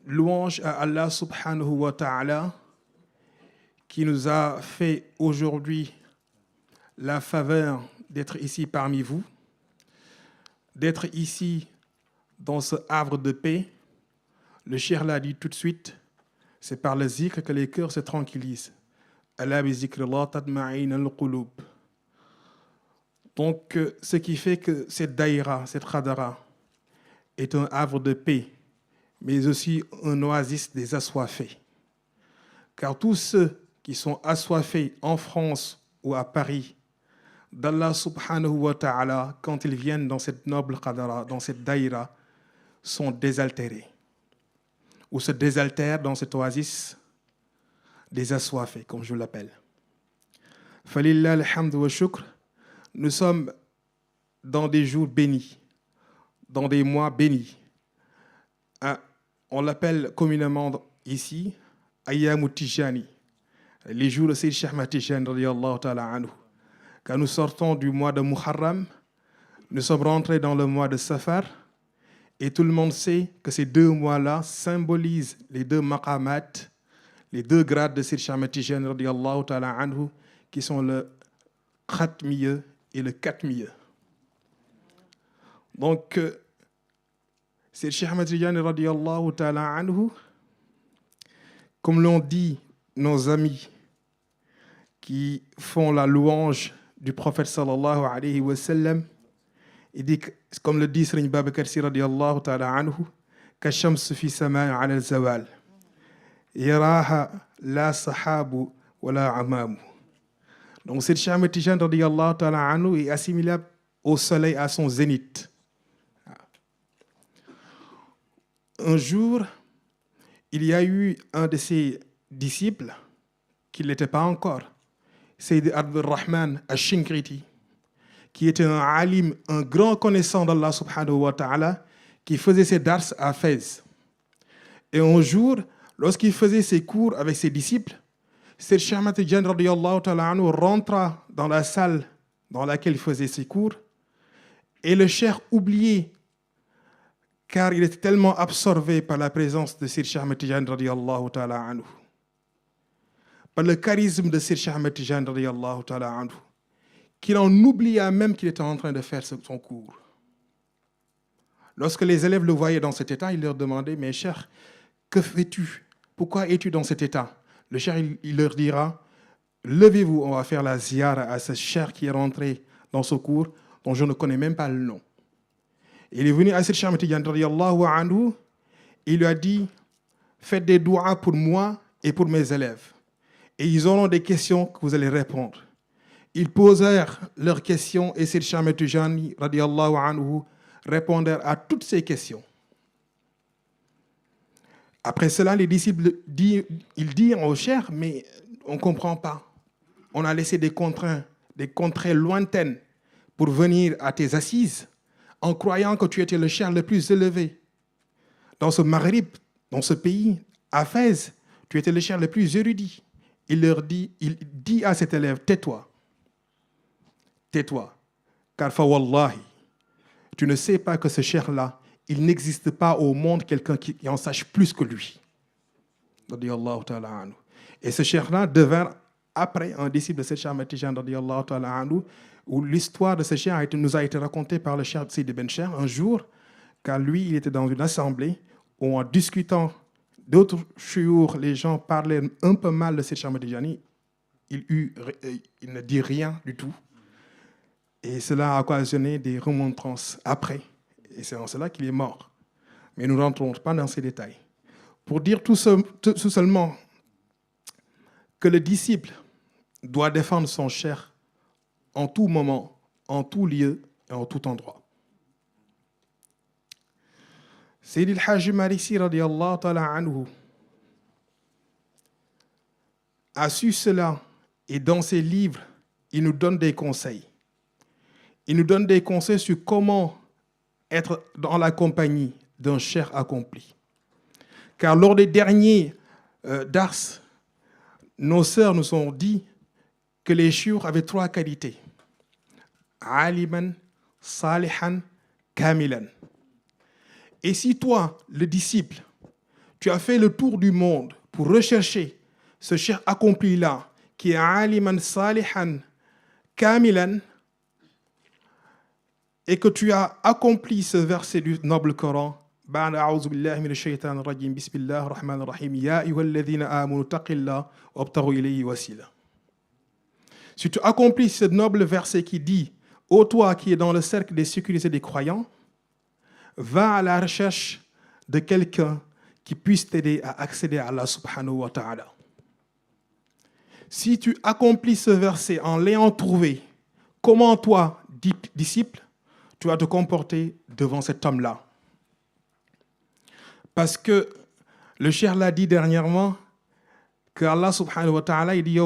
Louange à Allah subhanahu wa ta'ala qui nous a fait aujourd'hui la faveur d'être ici parmi vous, d'être ici dans ce havre de paix. Le Cheikh l'a dit tout de suite, c'est par le zikr que les cœurs se tranquillisent. Ala bi zikrillah tatma'in al-qulub. Donc, ce qui fait que cette daïra, cette khadara, est un havre de paix, mais aussi un oasis des assoiffés. Car tous ceux qui sont assoiffés en France ou à Paris, d'Allah subhanahu wa ta'ala, quand ils viennent dans cette noble khadara, dans cette daïra, sont désaltérés. Ou se désaltèrent dans cet oasis des assoiffés, comme je l'appelle. Falillah alhamdu wa shukr. Nous sommes dans des jours bénis, dans des mois bénis. On l'appelle communément ici Ayyamu Tijani, les jours de Sayyid Cheikh Ahmad Tijani radiyallahu ta'ala anhu. Quand nous sortons du mois de Muharram, nous sommes rentrés dans le mois de Safar. Et tout le monde sait que ces deux mois-là symbolisent les deux maqamat, les deux grades de Sayyid Cheikh Ahmad Tijani radiyallahu ta'ala anhu, qui sont le khatmiyyah et le katmiyyah. Donc, Sayyid Cheikh Ahmad Tijani radiyallahu ta'ala anhu, comme l'ont dit nos amis qui font la louange du prophète sallallahu alayhi wa sallam, il dit, comme le dit Serigne Babacar Sy radiyallahu ta'ala anhu, kashams fi sama ala al-zawal yaraha la sahabu wala amamu. Donc Sayyid Cheikh Ahmad Tijani radiyallahu ta'ala anhu est assimilable au soleil à son zénith. Un jour, il y a eu un de ses disciples qui ne l'était pas encore, Sayyid Abdurrahman al-Shinkriti, qui était un alim, un grand connaissant d'Allah subhanahu wa ta'ala, qui faisait ses dars à Fès. Et un jour, lorsqu'il faisait ses cours avec ses disciples, Sayyid Cheikh Ahmad Tijani radiyallahu ta'ala anhu rentra dans la salle dans laquelle il faisait ses cours, et le cheikh oubliait, car il était tellement absorbé par la présence de Sayyid Cheikh Ahmad Tijani radiyallahu ta'ala anhu, par le charisme de Sayyid Cheikh Ahmad Tijani radiyallahu ta'ala anhu, qu'il en oublia même qu'il était en train de faire son cours. Lorsque les élèves le voyaient dans cet état, il leur demandait, mais cher, que fais-tu? Pourquoi es-tu dans cet état? Le cher, il leur dira, levez-vous, on va faire la ziyara à ce cher qui est rentré dans ce cours, dont je ne connais même pas le nom. Il est venu à Sayyid Cheikh Ahmad Tijani radiyallahu anhu, il lui a dit, faites des doigts pour moi et pour mes élèves. Et ils auront des questions que vous allez répondre. Ils posèrent leurs questions et Sayyid Cheikh Ahmad Tijani radiyallahu anhu répondèrent à toutes ces questions. Après cela, les disciples dirent au cheikh, mais on ne comprend pas. On a laissé des contrées lointaines pour venir à tes assises en croyant que tu étais le cheikh le plus élevé. Dans ce Maghreb, dans ce pays, à Fès, tu étais le cheikh le plus érudit. Il dit à cet élève, tais-toi. Tais-toi. Car fa wallahi, tu ne sais pas que ce cheikh-là, il n'existe pas au monde quelqu'un qui en sache plus que lui. Et ce cheikh-là devint après un disciple de Cheikh Ahmed Tidiane, où l'histoire de ce cheikh nous a été racontée par le cheikh Sidi Ben Cheikh un jour, car lui, il était dans une assemblée où en discutant d'autres chouyours, les gens parlaient un peu mal de Cheikh Ahmed Tidiane. Il ne dit rien du tout. Et cela a occasionné des remontrances après. Et c'est en cela qu'il est mort. Mais nous ne rentrons pas dans ces détails. Pour dire tout seulement que le disciple doit défendre son cheikh en tout moment, en tout lieu et en tout endroit. Sayyid al-Hajj Marisi radiyallahu ta'ala anhu a su cela et dans ses livres, il nous donne des conseils. Il nous donne des conseils sur comment être dans la compagnie d'un cheikh accompli. Car lors des derniers dars, nos sœurs nous ont dit que les chouyours avaient 3 qualités. Aliman, salihan, kamilan. Et si toi, le disciple, tu as fait le tour du monde pour rechercher ce cheikh accompli-là, qui est aliman, salihan, kamilan, et que tu as accompli ce verset du noble Coran, أعوذ بالله من الشيطان الرجيم بسم الله الرحمن الرحيم يا أيها الذين آمنوا اتقوا الله وابتغوا إليه وسيلة. Si tu accomplis ce noble verset qui dit ô toi qui es dans le cercle des sécurisés des croyants, va à la recherche de quelqu'un qui puisse t'aider à accéder à Allah subhanahu wa ta'ala. Si tu accomplis ce verset en l'ayant trouvé, comment toi, disciple, tu vas te comporter devant cet homme-là? Parce que le cheikh l'a dit dernièrement que Allah subhanahu wa ta'ala il dit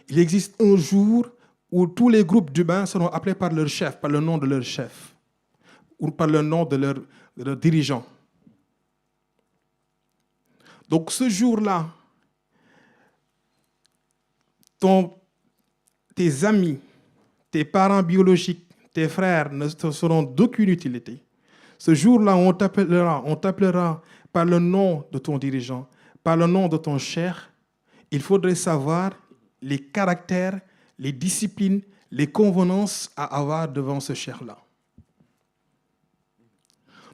il existe un jour où tous les groupes d'humains seront appelés par leur chef, par le nom de leur chef ou par le nom de leur dirigeant. Donc ce jour-là, tes amis, tes parents biologiques, tes frères ne te seront d'aucune utilité. Ce jour-là, on t'appellera par le nom de ton dirigeant, par le nom de ton cheikh. Il faudrait savoir les caractères, les disciplines, les convenances à avoir devant ce cheikh-là.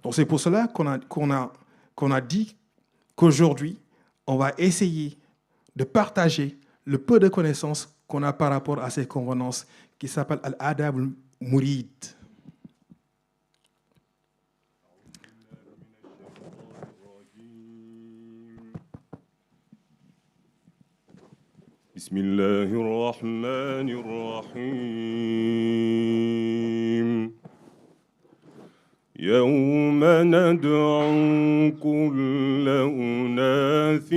Donc c'est pour cela qu'on a dit qu'aujourd'hui, on va essayer de partager le peu de connaissances qu'on a par rapport à ces convenances qui s'appellent Al-Adab al-Murid. بسم الله الرحمن الرحيم يوم ندعو كل أناس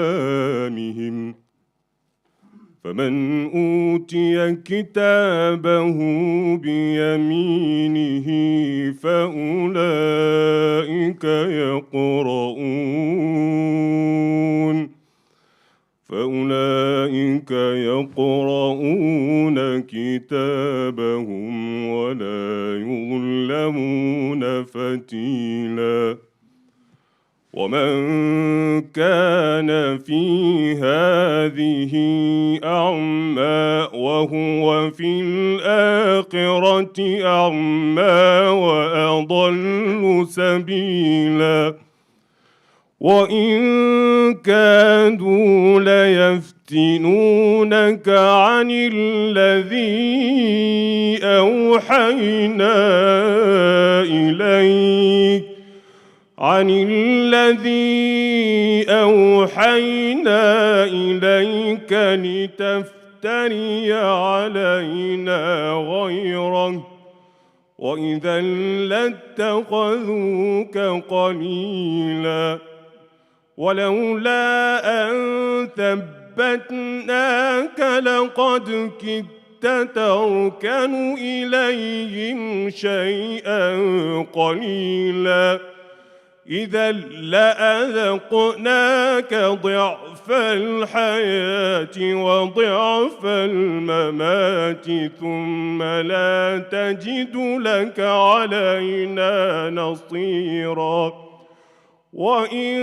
بإمامهم فمن أوتي كتابه بيمينه فأولئك يقرؤون كتابهم ولا يظلمون فتيلا ومن كان في هذه أعمى وهو في الآخرة أعمى وأضل سبيلا وإن كادوا ليفتنونك عن الذي أوحينا إليك لتفتري علينا غيره وإذا لاتخذوك قليلا ولولا أن ثبتناك لقد كدت تركن إليهم شيئا قليلا إذا لأذقناك ضعف الحياة وضعف الممات ثم لا تجد لك علينا نصيرا وإن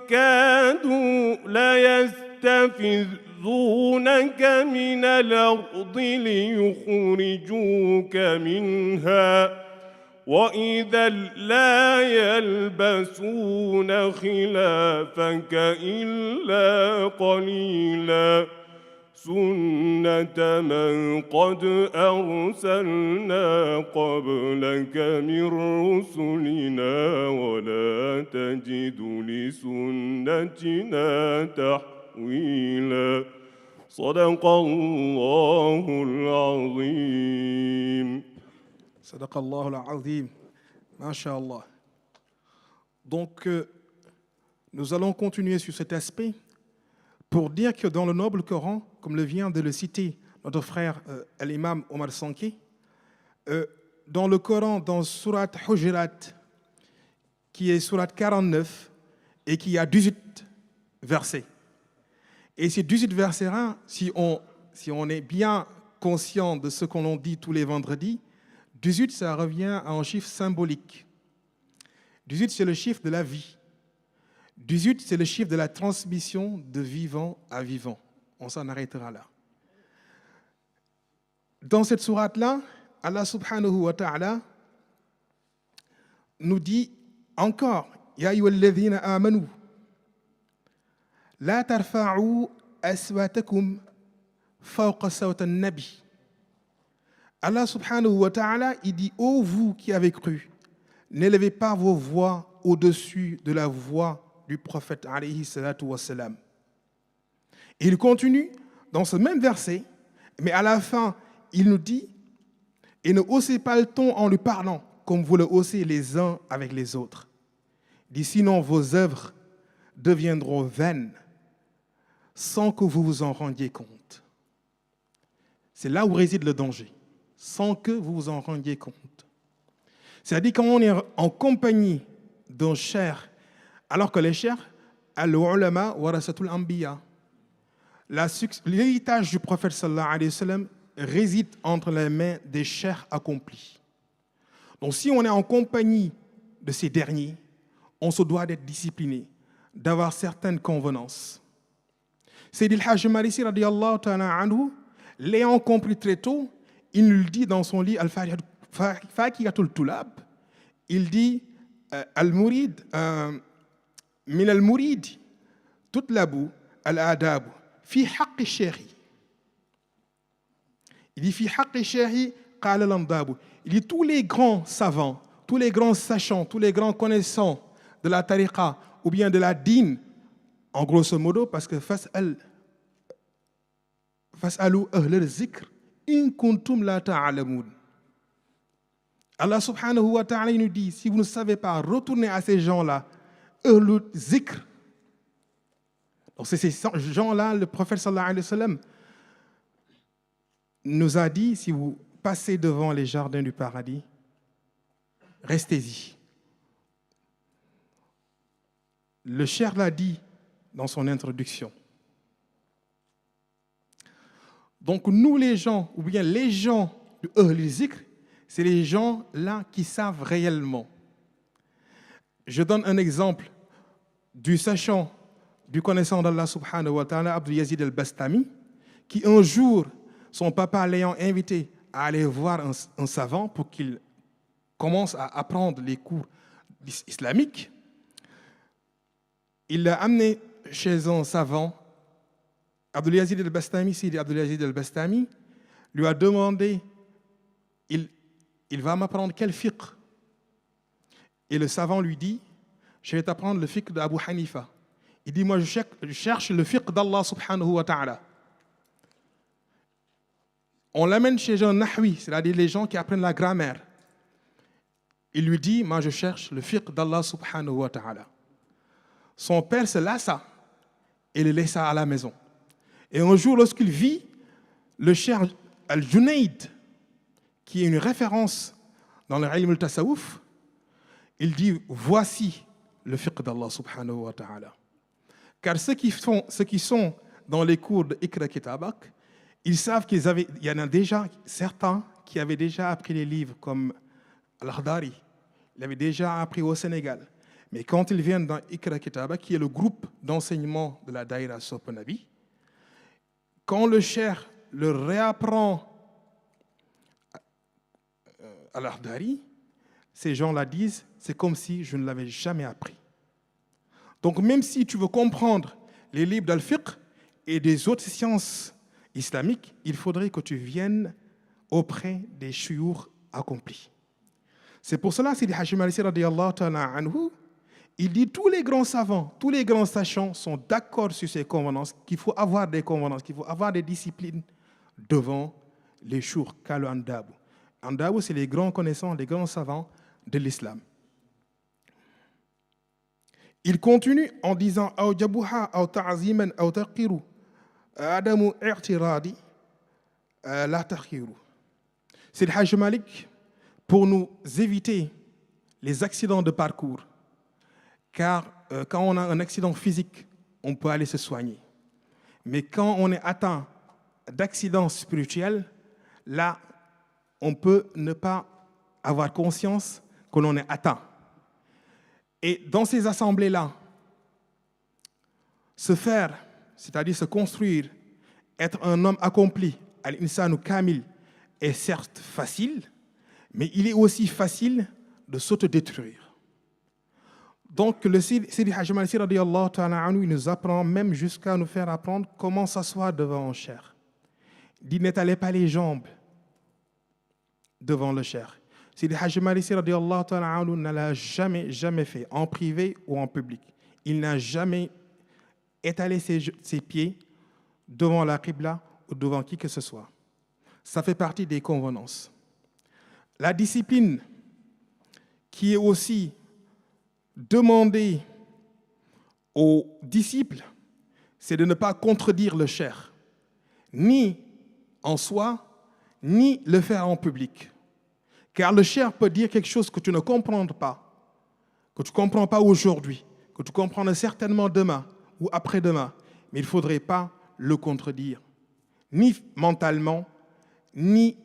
كادوا ليستفزونك من الأرض ليخرجوك منها وإذا لا يلبسون خلافك إلا قليلا سنة من قد أرسلنا قبلك من رسلنا ولا تجد لسنتنا تحويلا صدق الله العظيم. Sadaqallahu al-azim. Masha'Allah. Donc, nous allons continuer sur cet aspect pour dire que dans le noble Coran, comme le vient de le citer notre frère l'imam Omar Sanki, dans le Coran, dans Surat Hujurat, qui est Surat 49 et qui a 18 versets. Et ces 18 versets-là, si on est bien conscient de ce qu'on dit tous les vendredis, 18, ça revient à un chiffre symbolique. 18, c'est le chiffre de la vie. 18, c'est le chiffre de la transmission de vivant à vivant. On s'en arrêtera là. Dans cette sourate-là, Allah subhanahu wa ta'ala nous dit encore Ya ayyuhalladhina amanu la tarfa'u aswatakum fawqa sawti an-nabi. Allah subhanahu wa ta'ala, il dit, ô vous qui avez cru, n'élevez pas vos voix au-dessus de la voix du prophète alayhi salatu wassalam. Et il continue dans ce même verset, mais à la fin, il nous dit, et ne haussez pas le ton en lui parlant, comme vous le haussez les uns avec les autres. Il dit, sinon vos œuvres deviendront vaines, sans que vous vous en rendiez compte. C'est là où réside le danger. Sans que vous vous en rendiez compte. C'est-à-dire quand on est en compagnie d'un cheikh, alors que les cheikhs, al-ulama warasatul anbiya, l'héritage du prophète sallallahu alayhi wa sallam réside entre les mains des cheikhs accomplis. Donc si on est en compagnie de ces derniers, on se doit d'être discipliné, d'avoir certaines convenances. Sayyid al-Hajj Marisi radiyallahu ta'ala anhu, l'ayant compris très tôt, il nous le dit dans son livre Al-Fakihatul Tulab, il dit Al-Murid, min al-Murid, tutlabu al-adab, fi haqqi shaykhi. Il dit fi haqqi shaykhi qala al-amdabu. Il dit tous les grands savants, tous les grands sachants, tous les grands connaissants de la tariqa ou bien de la dîne, en grosso modo, parce que fas'alu ahl al-zikr in kuntum la ta'alamun. Allah subhanahu wa ta'ala nous dit, si vous ne savez pas, retournez à ces gens-là, ahl zikr. Donc c'est ces gens-là, le prophète sallallahu alayhi wa sallam nous a dit, si vous passez devant les jardins du paradis, restez-y. Le cheikh l'a dit dans son introduction. Donc nous les gens, ou bien les gens du Ahl Zikr, c'est les gens là qui savent réellement. Je donne un exemple du sachant, du connaissant d'Allah subhanahu wa ta'ala, Abdul Yazid al-Bastami, qui un jour, son papa l'ayant invité à aller voir un savant pour qu'il commence à apprendre les cours islamiques, il l'a amené chez un savant. Abdul Yazid al-Bastami, Sidi Abdul Yazid al-Bastami, lui a demandé, il va m'apprendre quel fiqh. Et le savant lui dit, je vais t'apprendre le fiqh d'Abu Hanifa. Il dit, moi je cherche le fiqh d'Allah subhanahu wa ta'ala. On l'amène chez un nahwi, c'est-à-dire les gens qui apprennent la grammaire. Il lui dit, moi je cherche le fiqh d'Allah subhanahu wa ta'ala. Son père se lassa et le laissa à la maison. Et un jour, lorsqu'il vit le cheikh Al-Junayd, qui est une référence dans le ilm al-tasawuf, il dit, voici le fiqh d'Allah subhanahu wa ta'ala. Car ceux qui sont dans les cours de Ikra Kitabak, ils savent qu'il y en a déjà certains qui avaient déjà appris les livres comme Al-Akhdari. Il avait déjà appris au Sénégal. Mais quand ils viennent dans Ikra Kitabak, qui est le groupe d'enseignement de la Daïra Soponabi, quand le cheikh leur réapprend Al-Akhdari, ces gens-là disent, c'est comme si je ne l'avais jamais appris. Donc même si tu veux comprendre les livres d'Al-Fiqh et des autres sciences islamiques, il faudrait que tu viennes auprès des chouyours accomplis. C'est pour cela que Sidi Hajj Malisi radiyallahu ta'ala anhu, il dit tous les grands savants, tous les grands sachants sont d'accord sur ces convenances, qu'il faut avoir des convenances, qu'il faut avoir des disciplines devant les chours qu'al Andabou. Andabou, c'est les grands connaissants, les grands savants de l'islam. Il continue en disant Awjabuha aw ta'ziman aw taqiru adamu i'tiradi la taqiru. C'est le Hajj Malik pour nous éviter les accidents de parcours. Car quand on a un accident physique, on peut aller se soigner. Mais quand on est atteint d'accidents spirituels, là, on peut ne pas avoir conscience que l'on est atteint. Et dans ces assemblées-là, se faire, c'est-à-dire se construire, être un homme accompli, al-insanu kamil, est certes facile, mais il est aussi facile de s'autodétruire. Donc le Sidi Hajj Malisi radiyallahu ta'ala anhu, il nous apprend même jusqu'à nous faire apprendre comment s'asseoir devant un cheikh. Il dit n'étalez pas les jambes devant le cheikh. Sidi Hajj Malisi radiyallahu ta'ala anhu ne l'a jamais fait, en privé ou en public. Il n'a jamais étalé ses pieds devant la Qibla ou devant qui que ce soit. Ça fait partie des convenances. La discipline qui est aussi demandée aux disciples, c'est de ne pas contredire le cheikh, ni en soi, ni le faire en public. Car le cheikh peut dire quelque chose que tu ne comprends pas aujourd'hui, que tu comprendras certainement demain ou après-demain, mais il ne faudrait pas le contredire, ni mentalement, ni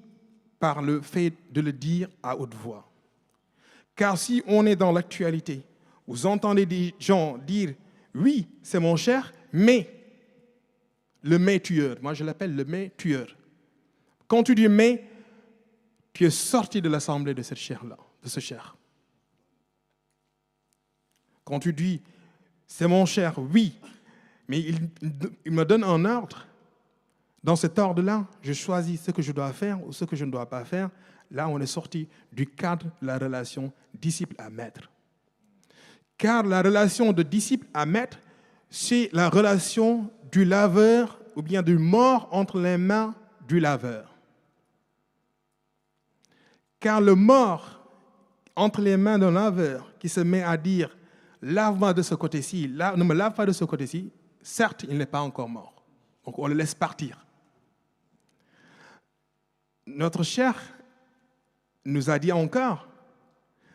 par le fait de le dire à haute voix. Car si on est dans l'actualité, vous entendez des gens dire « Oui, c'est mon cheikh, mais le mais tueur ». Moi, je l'appelle le mais tueur. Quand tu dis « mais », tu es sorti de l'assemblée de ce cheikh-là, de ce cheikh. Quand tu dis « C'est mon cheikh, oui, mais il me donne un ordre », dans cet ordre-là, je choisis ce que je dois faire ou ce que je ne dois pas faire. Là, on est sorti du cadre de la relation disciple à maître. Car la relation de disciple à maître, c'est la relation du laveur ou bien du mort entre les mains du laveur. Car le mort entre les mains d'un laveur qui se met à dire « lave-moi de ce côté-ci, ne me lave pas de ce côté-ci », certes, il n'est pas encore mort. Donc, on le laisse partir. Notre cheikh nous a dit encore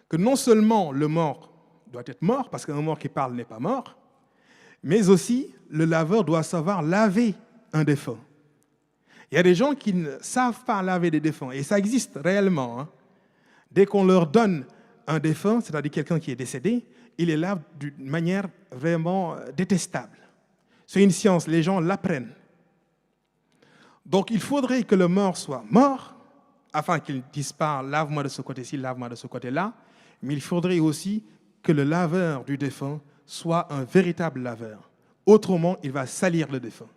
que non seulement le mort doit être mort, parce qu'un mort qui parle n'est pas mort, mais aussi le laveur doit savoir laver un défunt. Il y a des gens qui ne savent pas laver des défunts, et ça existe réellement. Dès qu'on leur donne un défunt, c'est-à-dire quelqu'un qui est décédé, ils les lavent d'une manière vraiment détestable. C'est une science, les gens l'apprennent. Donc il faudrait que le mort soit mort, afin qu'il ne dise pas « lave-moi de ce côté-ci, lave-moi de ce côté-là », mais il faudrait aussi que le laveur du défunt soit un véritable laveur. Autrement, il va salir le défunt.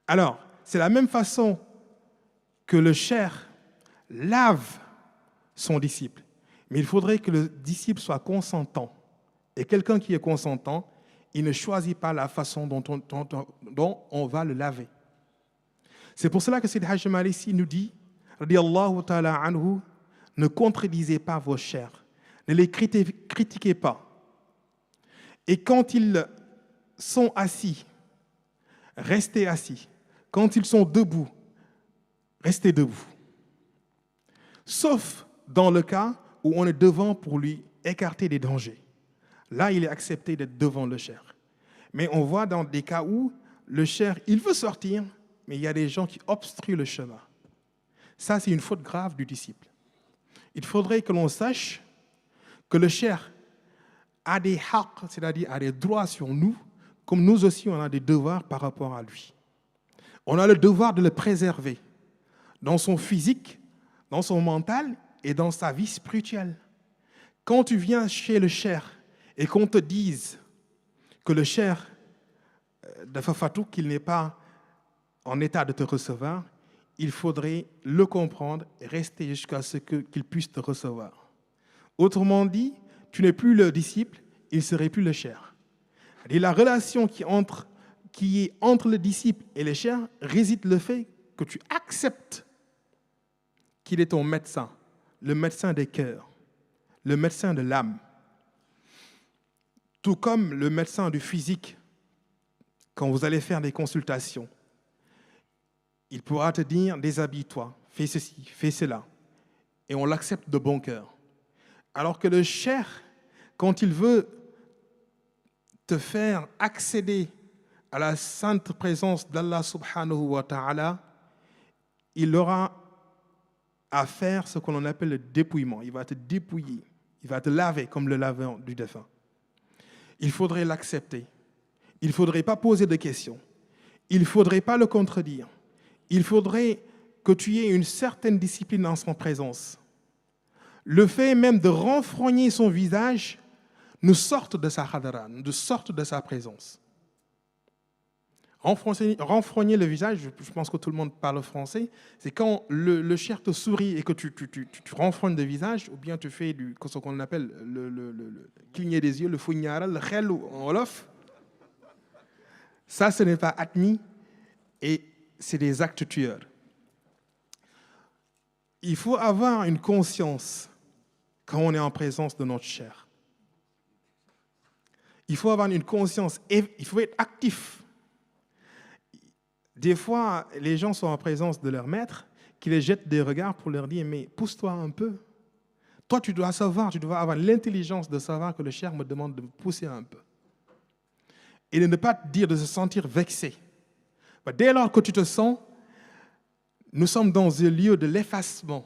Alors, c'est la même façon que le cheikh lave son disciple, mais il faudrait que le disciple soit consentant. Et quelqu'un qui est consentant, il ne choisit pas la façon dont on va le laver. C'est pour cela que Sidi Hajj Malisi nous dit, radiyallahu ta'ala anhu, ne contredisez pas vos chers, ne les critiquez pas. Et quand ils sont assis, restez assis. Quand ils sont debout, restez debout. Sauf dans le cas où on est devant pour lui écarter des dangers. Là, il est accepté d'être devant le cher. Mais on voit dans des cas où le cher, il veut sortir, mais il y a des gens qui obstruent le chemin. Ça, c'est une faute grave du disciple. Il faudrait que l'on sache que le cher a des haqq, c'est-à-dire a des droits sur nous, comme nous aussi, on a des devoirs par rapport à lui. On a le devoir de le préserver dans son physique, dans son mental et dans sa vie spirituelle. Quand tu viens chez le cher et qu'on te dise que le cher de Fafatou, qu'il n'est pas en état de te recevoir, il faudrait le comprendre et rester jusqu'à ce qu'il puisse te recevoir. Autrement dit, tu n'es plus le disciple, il ne serait plus le cher. Et la relation qui est entre le disciple et le cher réside le fait que tu acceptes qu'il est ton médecin, le médecin des cœurs, le médecin de l'âme. Tout comme le médecin du physique, quand vous allez faire des consultations, il pourra te dire, déshabille-toi, fais ceci, fais cela. Et on l'accepte de bon cœur. Alors que le cher, quand il veut te faire accéder à la sainte présence d'Allah subhanahu wa ta'ala, il aura à faire ce qu'on appelle le dépouillement. Il va te dépouiller, il va te laver comme le laveur du défunt. Il faudrait l'accepter. Il ne faudrait pas poser de questions. Il ne faudrait pas le contredire. Il faudrait que tu aies une certaine discipline en son présence. Le fait même de renfrogner son visage nous sorte de sa hadara, nous sorte de sa présence. Renfrogner le visage, je pense que tout le monde parle français, c'est quand le cher te sourit et que tu renfrognes le visage, ou bien tu fais ce qu'on appelle le cligner des yeux, le fouignara, le khel en wolof. Ça, ce n'est pas admis et c'est des actes tueurs. Il faut avoir une conscience quand on est en présence de notre cher. Il faut avoir une conscience, il faut être actif. Des fois, les gens sont en présence de leur maître, qui les jettent des regards pour leur dire « mais pousse-toi un peu ». Toi, tu dois savoir, tu dois avoir l'intelligence de savoir que le cher me demande de me pousser un peu. Et de ne pas te dire de se sentir vexé. Dès lors que tu te sens, nous sommes dans un lieu de l'effacement,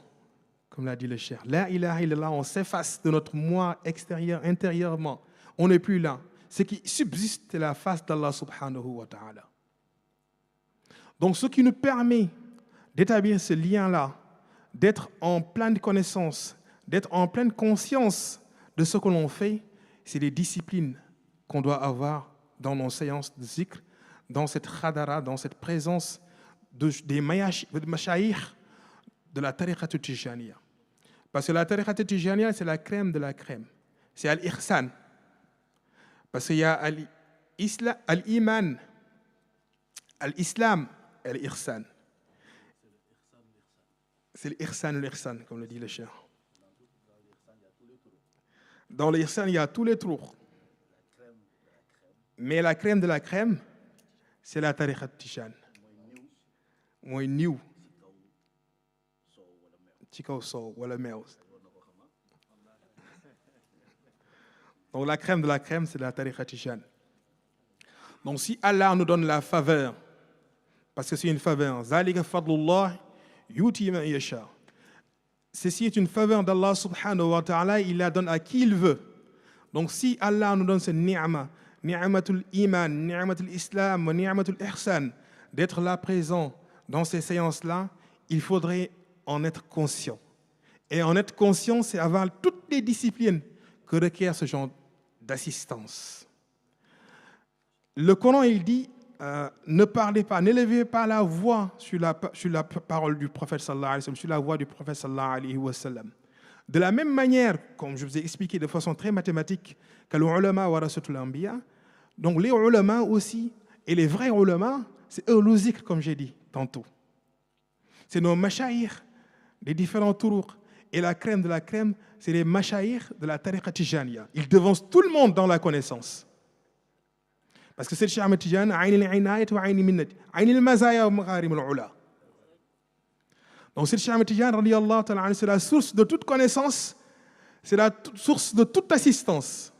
comme l'a dit le cher. La ilaha illallah, on s'efface de notre moi extérieur, intérieurement. On n'est plus là. Ce qui subsiste, c'est la face d'Allah subhanahu wa ta'ala. Donc, ce qui nous permet d'établir ce lien-là, d'être en pleine connaissance, d'être en pleine conscience de ce que l'on fait, c'est les disciplines qu'on doit avoir dans nos séances de zikr, dans cette khadara, dans cette présence des mashayikh de la tariqa tijaniya. Parce que la tariqa tijaniya, c'est la crème de la crème. C'est al-ihsan. Parce qu'il y a al-iman, al-islam et l'ihsan. C'est l'ihsan, comme le dit le cher. Dans l'ihsan, il y a tous les trous. Mais la crème de la crème, c'est la tariqa tijan. Mooy niw ci kaw soow wala meew. Donc la crème de la crème, c'est la tariqa tijan. Donc si Allah nous donne la faveur, parce que c'est une faveur, zalika fadlullah yuti man yasha. Ceci est une faveur d'Allah subhanahu wa ta'ala, il la donne à qui il veut. Donc si Allah nous donne cette ni'ma, ni'matul iman, ni'matul islam, ni'matul ihsan, d'être là présent dans ces séances-là, il faudrait en être conscient. Et en être conscient, c'est avoir toutes les disciplines que requiert ce genre d'assistance. Le Coran, il dit, ne parlez pas, n'élevez pas la voix sur la parole du prophète sallallahu alayhi wa sallam, sur la voix du prophète sallallahu alayhi wa sallam. De la même manière, comme je vous ai expliqué de façon très mathématique, que les ulama warasatul anbiya, donc les ulama aussi, et les vrais ulama, c'est eux le zikr, comme j'ai dit tantôt. C'est nos mashayikh, les différents turuq. Et la crème de la crème, c'est les machaïr de la tariqa tijaniya. Ils devancent tout le monde dans la connaissance. Parce que c'est le Cheikh Ahmed Tidiane, ayn al-inayat wa ayn minnati, ayn al-mazaya wa magharim al-ula. Donc c'est le Cheikh Ahmed Tidiane, radiyallahu ta'ala anhu, c'est la source de toute connaissance, c'est la source de toute assistance.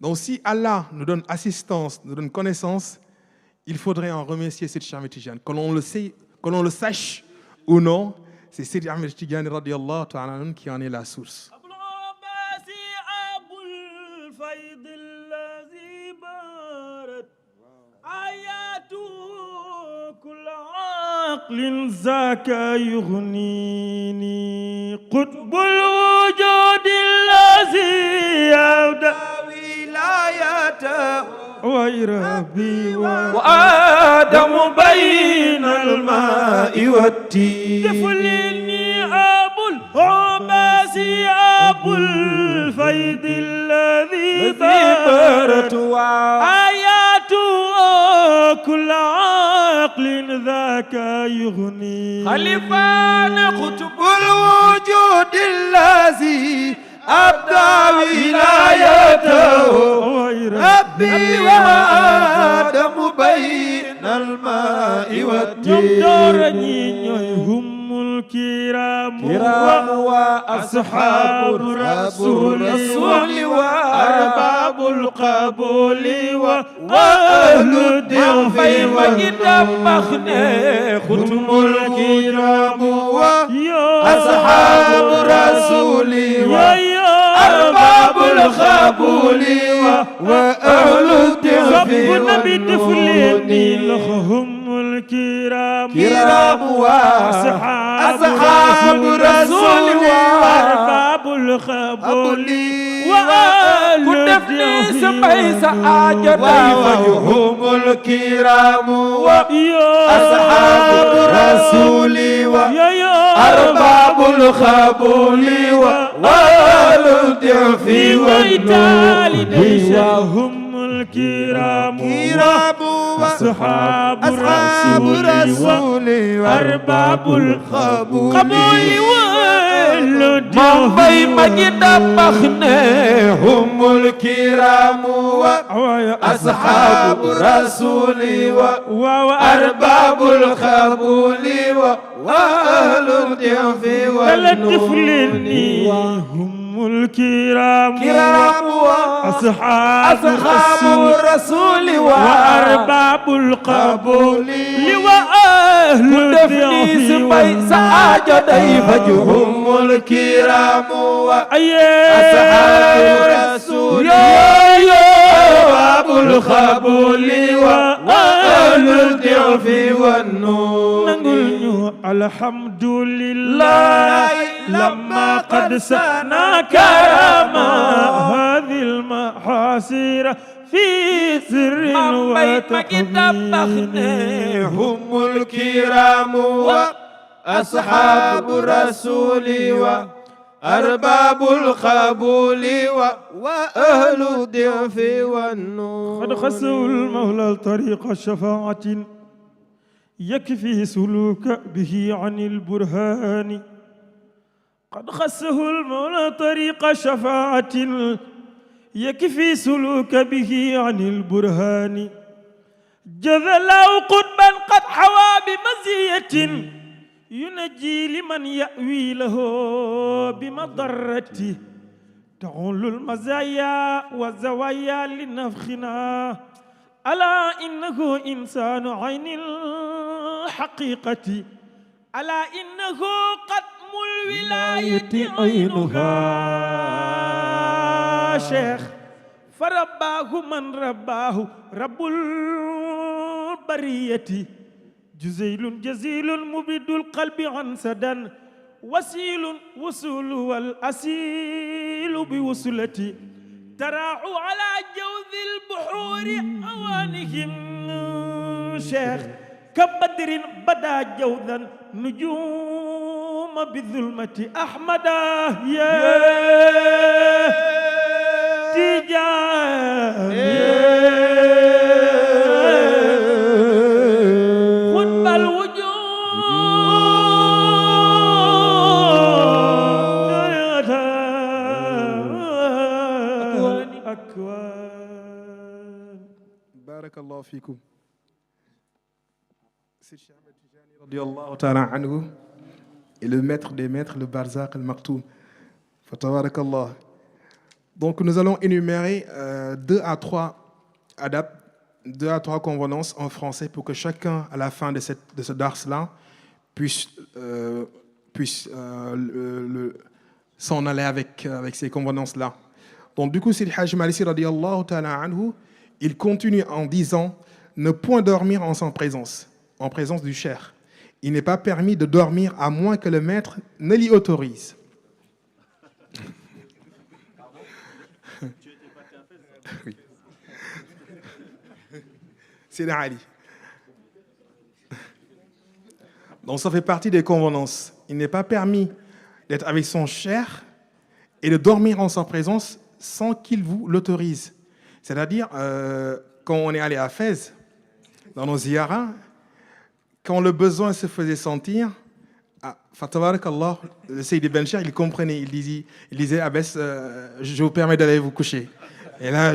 Donc si Allah nous donne assistance, nous donne connaissance, il faudrait en remercier Sidi Cheikh Ahmed Tidiane. Que l'on le sache ou non, c'est Sidi Ahmed Tidiane radiyallahu ta'ala anhu qui en est la source. عقل ذاك يغنيني قطب الوجود الذي يبدأ ولايته ويربي وآدم بين الماء والتين دفلني أبو العباس أبو الفيض الذي بارت آياته كل عقل ذاك يغني خليفان قطب الوجود الذي أبدى ولايته ربي وآدم بين الماء والتين هم الكرام وأصحاب رسول وأرباب القبول وأهل الضيف وكتبخنا ختم الكرام وأصحاب رسول وأرباب القبول وأهل الضيف بطفلين لهم الكرام وأصحاب رسول وأرباب القبول وأهل الضيف بيس ضيفهم الكرام وأصحاب رسول وأرباب القبول وأهل الضيف وهم الكرام أصحاب رسول وأرباب القبول والدين مجد بخنهم الكرام أصحاب رسول وأرباب القبول وأهل الضيف والنور هم الكرام أصحاب الرسول وأرباب القبول وأهل الضيف سعاجة ضيفهم الكرام أصحاب الرسول وأرباب القبول وأهل الضيف والنور نقول الحمد لله لما قد سأنا كرما هذه المحاصير في سر وتقدير هم الكرام وأصحاب الرسول وأرباب القبول وأهل الضيف والنور قد خسوا المولى طريق شفاعة يكفي سلوك به عن البرهان قد خسه المولى طريق شفاعة يكفي سلوك به عن البرهان جذله قطبا قد حوى بمزية ينجي لمن يأوي له بمضرته تعول المزايا والزوايا لنفخنا ألا إنه إنسان عين الحقيقة ألا إنه قدم الولاية عينها شيخ فرباه من رباه رب البرية جزيل جزيل مبد القلب عن سدى وسيل وصول والأسيل بوصلتي تراعوا على جوذ البحور أوانهم شيخ كبدر بدا جوذا نجوم بالظلمة أحمد يا تجان خطب الوجود fikum. C'est Cheikh Ahmed Tijani radiyallahu ta'ala anhu et le maître des maîtres, le Barzaq al-Maktoum. Fatabarakallah. Donc nous allons énumérer 2 à 3 adab, 2 à 3 convenances en français pour que chacun, à la fin de ce dars-là, puisse s'en aller avec ces convenances-là. Donc du coup, Sidi Hajj Malisi radiyallahu ta'ala anhu, il continue en disant ne point dormir en présence du cheikh. Il n'est pas permis de dormir à moins que le maître ne l'y autorise. Oui. C'est Ali. Donc ça fait partie des convenances. Il n'est pas permis d'être avec son cheikh et de dormir en sa présence sans qu'il vous l'autorise. C'est-à-dire, quand on est allé à Fès, dans nos ziyaras, quand le besoin se faisait sentir, Fatabarakallah, le Seydi Ben Cher, il comprenait, il disait Abbas, je vous permets d'aller vous coucher. Et là,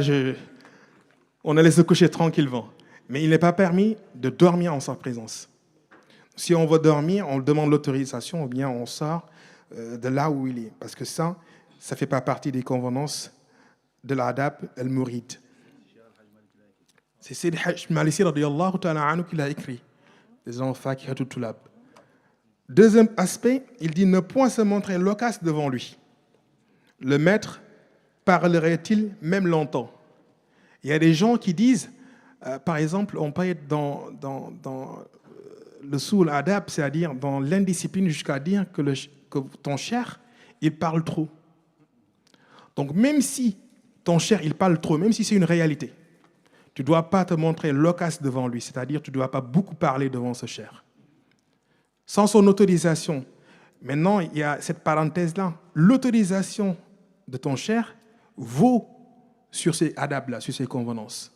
on allait se coucher tranquillement. Mais il n'est pas permis de dormir en sa présence. Si on veut dormir, on demande l'autorisation ou bien on sort de là où il est. Parce que ça ne fait pas partie des convenances de l'adab al-Mourid. C'est Sidi Hajj Malisi radiyallahu ta'ala anhu qui l'a écrit. Les enfants qui tout tulab. Deuxième aspect, il dit ne point se montrer loquace devant lui. Le maître parlerait-il même longtemps? Il y a des gens qui disent, par exemple, on peut être dans le soul adab, c'est-à-dire dans l'indiscipline jusqu'à dire que ton cher, il parle trop. Donc même si ton cher, il parle trop, même si c'est une réalité, tu ne dois pas te montrer loquace devant lui, c'est-à-dire tu ne dois pas beaucoup parler devant ce cher. Sans son autorisation. Maintenant, il y a cette parenthèse-là. L'autorisation de ton cher vaut sur ces adabs-là, sur ces convenances.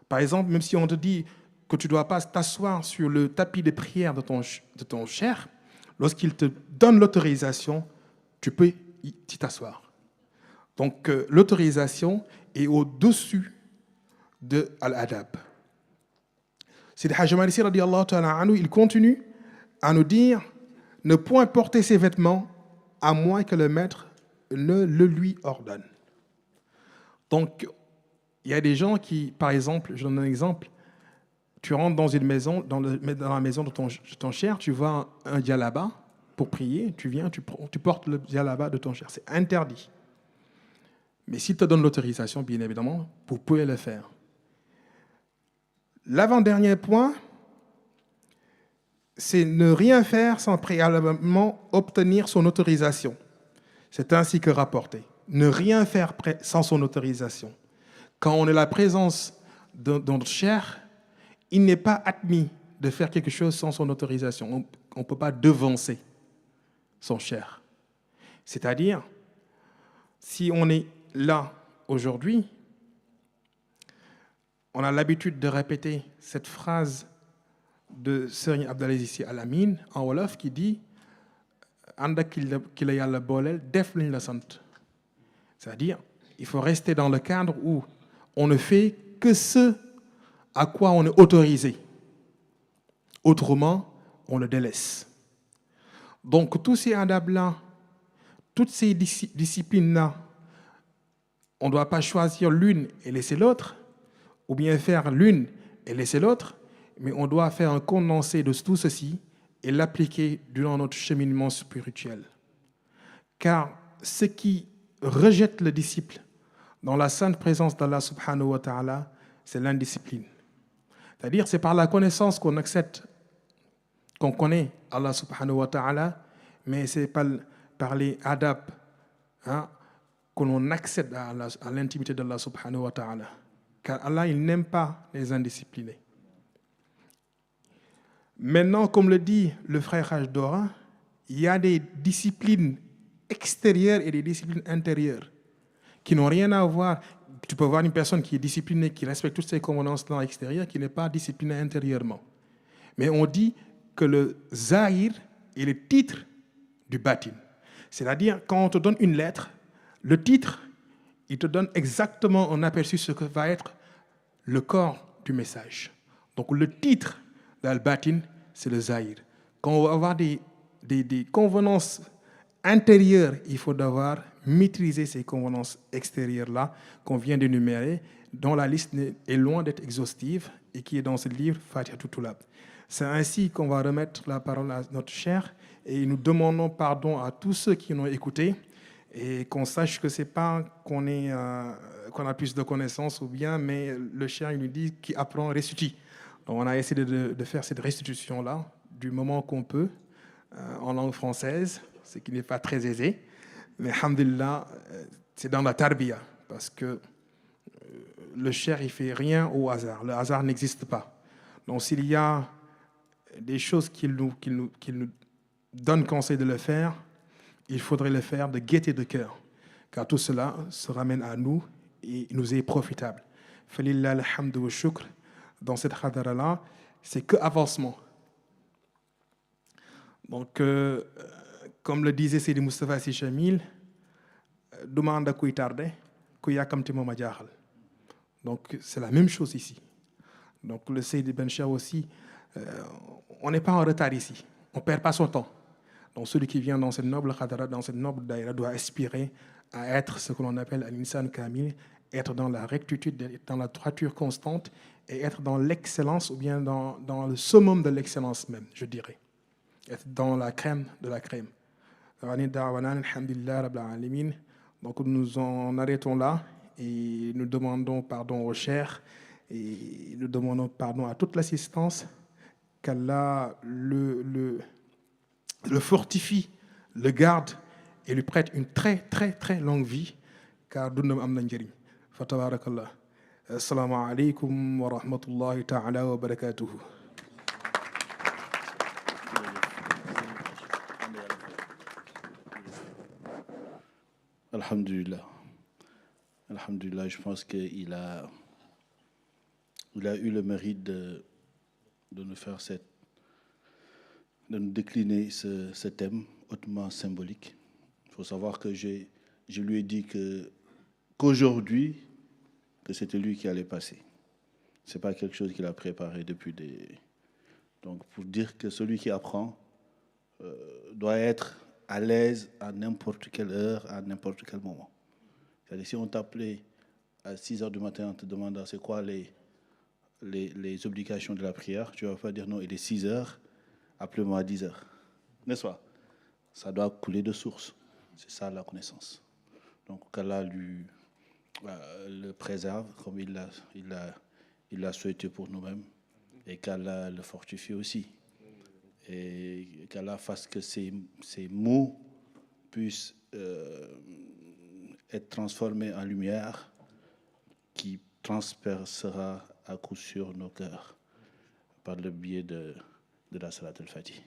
Par exemple, même si on te dit que tu ne dois pas t'asseoir sur le tapis de prière de ton cher, lorsqu'il te donne l'autorisation, tu peux t'y t'asseoir. Donc, l'autorisation est au-dessus de l'adab. Sidi Hajj Malisi radiyallahu ta'ala anhu, il continue à nous dire ne point porter ses vêtements à moins que le maître ne le lui ordonne. Donc, il y a des gens qui, par exemple, je donne un exemple, tu rentres dans une maison, dans la maison de ton cher, tu vois un djellaba pour prier, tu viens, tu portes le djellaba de ton cher. C'est interdit. Mais s'il te donne l'autorisation, bien évidemment, vous pouvez le faire. L'avant-dernier point, c'est ne rien faire sans préalablement obtenir son autorisation. C'est ainsi que rapporté. Ne rien faire sans son autorisation. Quand on est à la présence de notre cher, il n'est pas admis de faire quelque chose sans son autorisation. On ne peut pas devancer son cher. C'est-à-dire, si on est là aujourd'hui, on a l'habitude de répéter cette phrase de Serigne Abdalaziz Sy Al Amine en wolof qui dit ànd ak ki la yàlla booleel def lañ la sant. C'est-à-dire, il faut rester dans le cadre où on ne fait que ce à quoi on est autorisé. Autrement, on le délaisse. Donc, tous ces adab-là, toutes ces disciplines-là, on ne doit pas choisir l'une et laisser l'autre, ou bien faire l'une et laisser l'autre, mais on doit faire un condensé de tout ceci et l'appliquer durant notre cheminement spirituel. Car ce qui rejette le disciple dans la sainte présence d'Allah subhanahu wa ta'ala, c'est l'indiscipline. C'est-à-dire, c'est par la connaissance qu'on accepte, qu'on connaît Allah subhanahu wa ta'ala, mais c'est par les adab qu'on accède à l'intimité d'Allah subhanahu wa ta'ala. Car Allah, il n'aime pas les indisciplinés. Maintenant, comme le dit le frère Haj Dora, il y a des disciplines extérieures et des disciplines intérieures qui n'ont rien à voir. Tu peux voir une personne qui est disciplinée, qui respecte toutes ces convenances-là extérieures, qui n'est pas disciplinée intérieurement. Mais on dit que le zahir est le titre du batin. C'est-à-dire, quand on te donne une lettre, le titre, il te donne exactement un aperçu de ce que va être le corps du message. Donc le titre d'Al-Batin, c'est le Zahir. Quand on va avoir des convenances intérieures, il faut devoir maîtriser ces convenances extérieures-là qu'on vient d'énumérer, dont la liste est loin d'être exhaustive et qui est dans ce livre, Fatihatul Tulab. C'est ainsi qu'on va remettre la parole à notre cher et nous demandons pardon à tous ceux qui nous ont écoutés et qu'on sache que ce n'est pas qu'on a plus de connaissances ou bien, mais le cher il nous dit qui apprend restitue. Donc on a essayé de faire cette restitution-là du moment qu'on peut en langue française, ce qui n'est pas très aisé. Mais alhamdulillah, c'est dans la tarbiya, parce que le cher, il ne fait rien au hasard. Le hasard n'existe pas. Donc s'il y a des choses qu'il nous donne conseil de le faire, il faudrait le faire de gaieté de cœur, car tout cela se ramène à nous et nous est profitable. Falillah alhamdu wa shukr. Dans cette khadara-là, c'est que avancement. Donc, comme le disait Sidi Moustapha Sy Jamil, demande à kuy tardé, kuy yakamti moma jaaxal. Donc, c'est la même chose ici. Donc, le Sidi Ben Cheikh aussi, on n'est pas en retard ici. On ne perd pas son temps. Donc, celui qui vient dans cette noble khadara, dans cette noble daïra, doit aspirer à être ce que l'on appelle un insan kamil, être dans la rectitude, dans la droiture constante et être dans l'excellence ou bien dans le summum de l'excellence même, je dirais. Être dans la crème de la crème. Donc nous en arrêtons là et nous demandons pardon aux chers et nous demandons pardon à toute l'assistance, qu'Allah le fortifie, le garde et lui prête une très très très longue vie, car dundam am na njëriñ. fa tabarakallah. Assalamu alaikum wa rahmatullahi ta'ala wa barakatuhu. Alhamdulillah. Alhamdulillah, je pense qu'il a eu le mérite de nous faire de nous décliner ce thème hautement symbolique. Il faut savoir que je lui ai dit qu'aujourd'hui, que c'était lui qui allait passer. Ce n'est pas quelque chose qu'il a préparé depuis Donc, pour dire que celui qui apprend doit être à l'aise à n'importe quelle heure, à n'importe quel moment. C'est-à-dire, si on t'appelait à 6 heures du matin en te demandant c'est quoi les obligations de la prière, tu ne vas pas dire non, il est 6 heures, appelez-moi à 10 heures. N'est-ce pas? Ça doit couler de source. C'est ça la connaissance. Donc, qu'Allah le préserve comme il l'a souhaité pour nous-mêmes et qu'Allah le fortifie aussi. Et qu'Allah fasse que ces mots puissent être transformés en lumière qui transpercera à coup sûr nos cœurs par le biais de la Salat al-Fatih.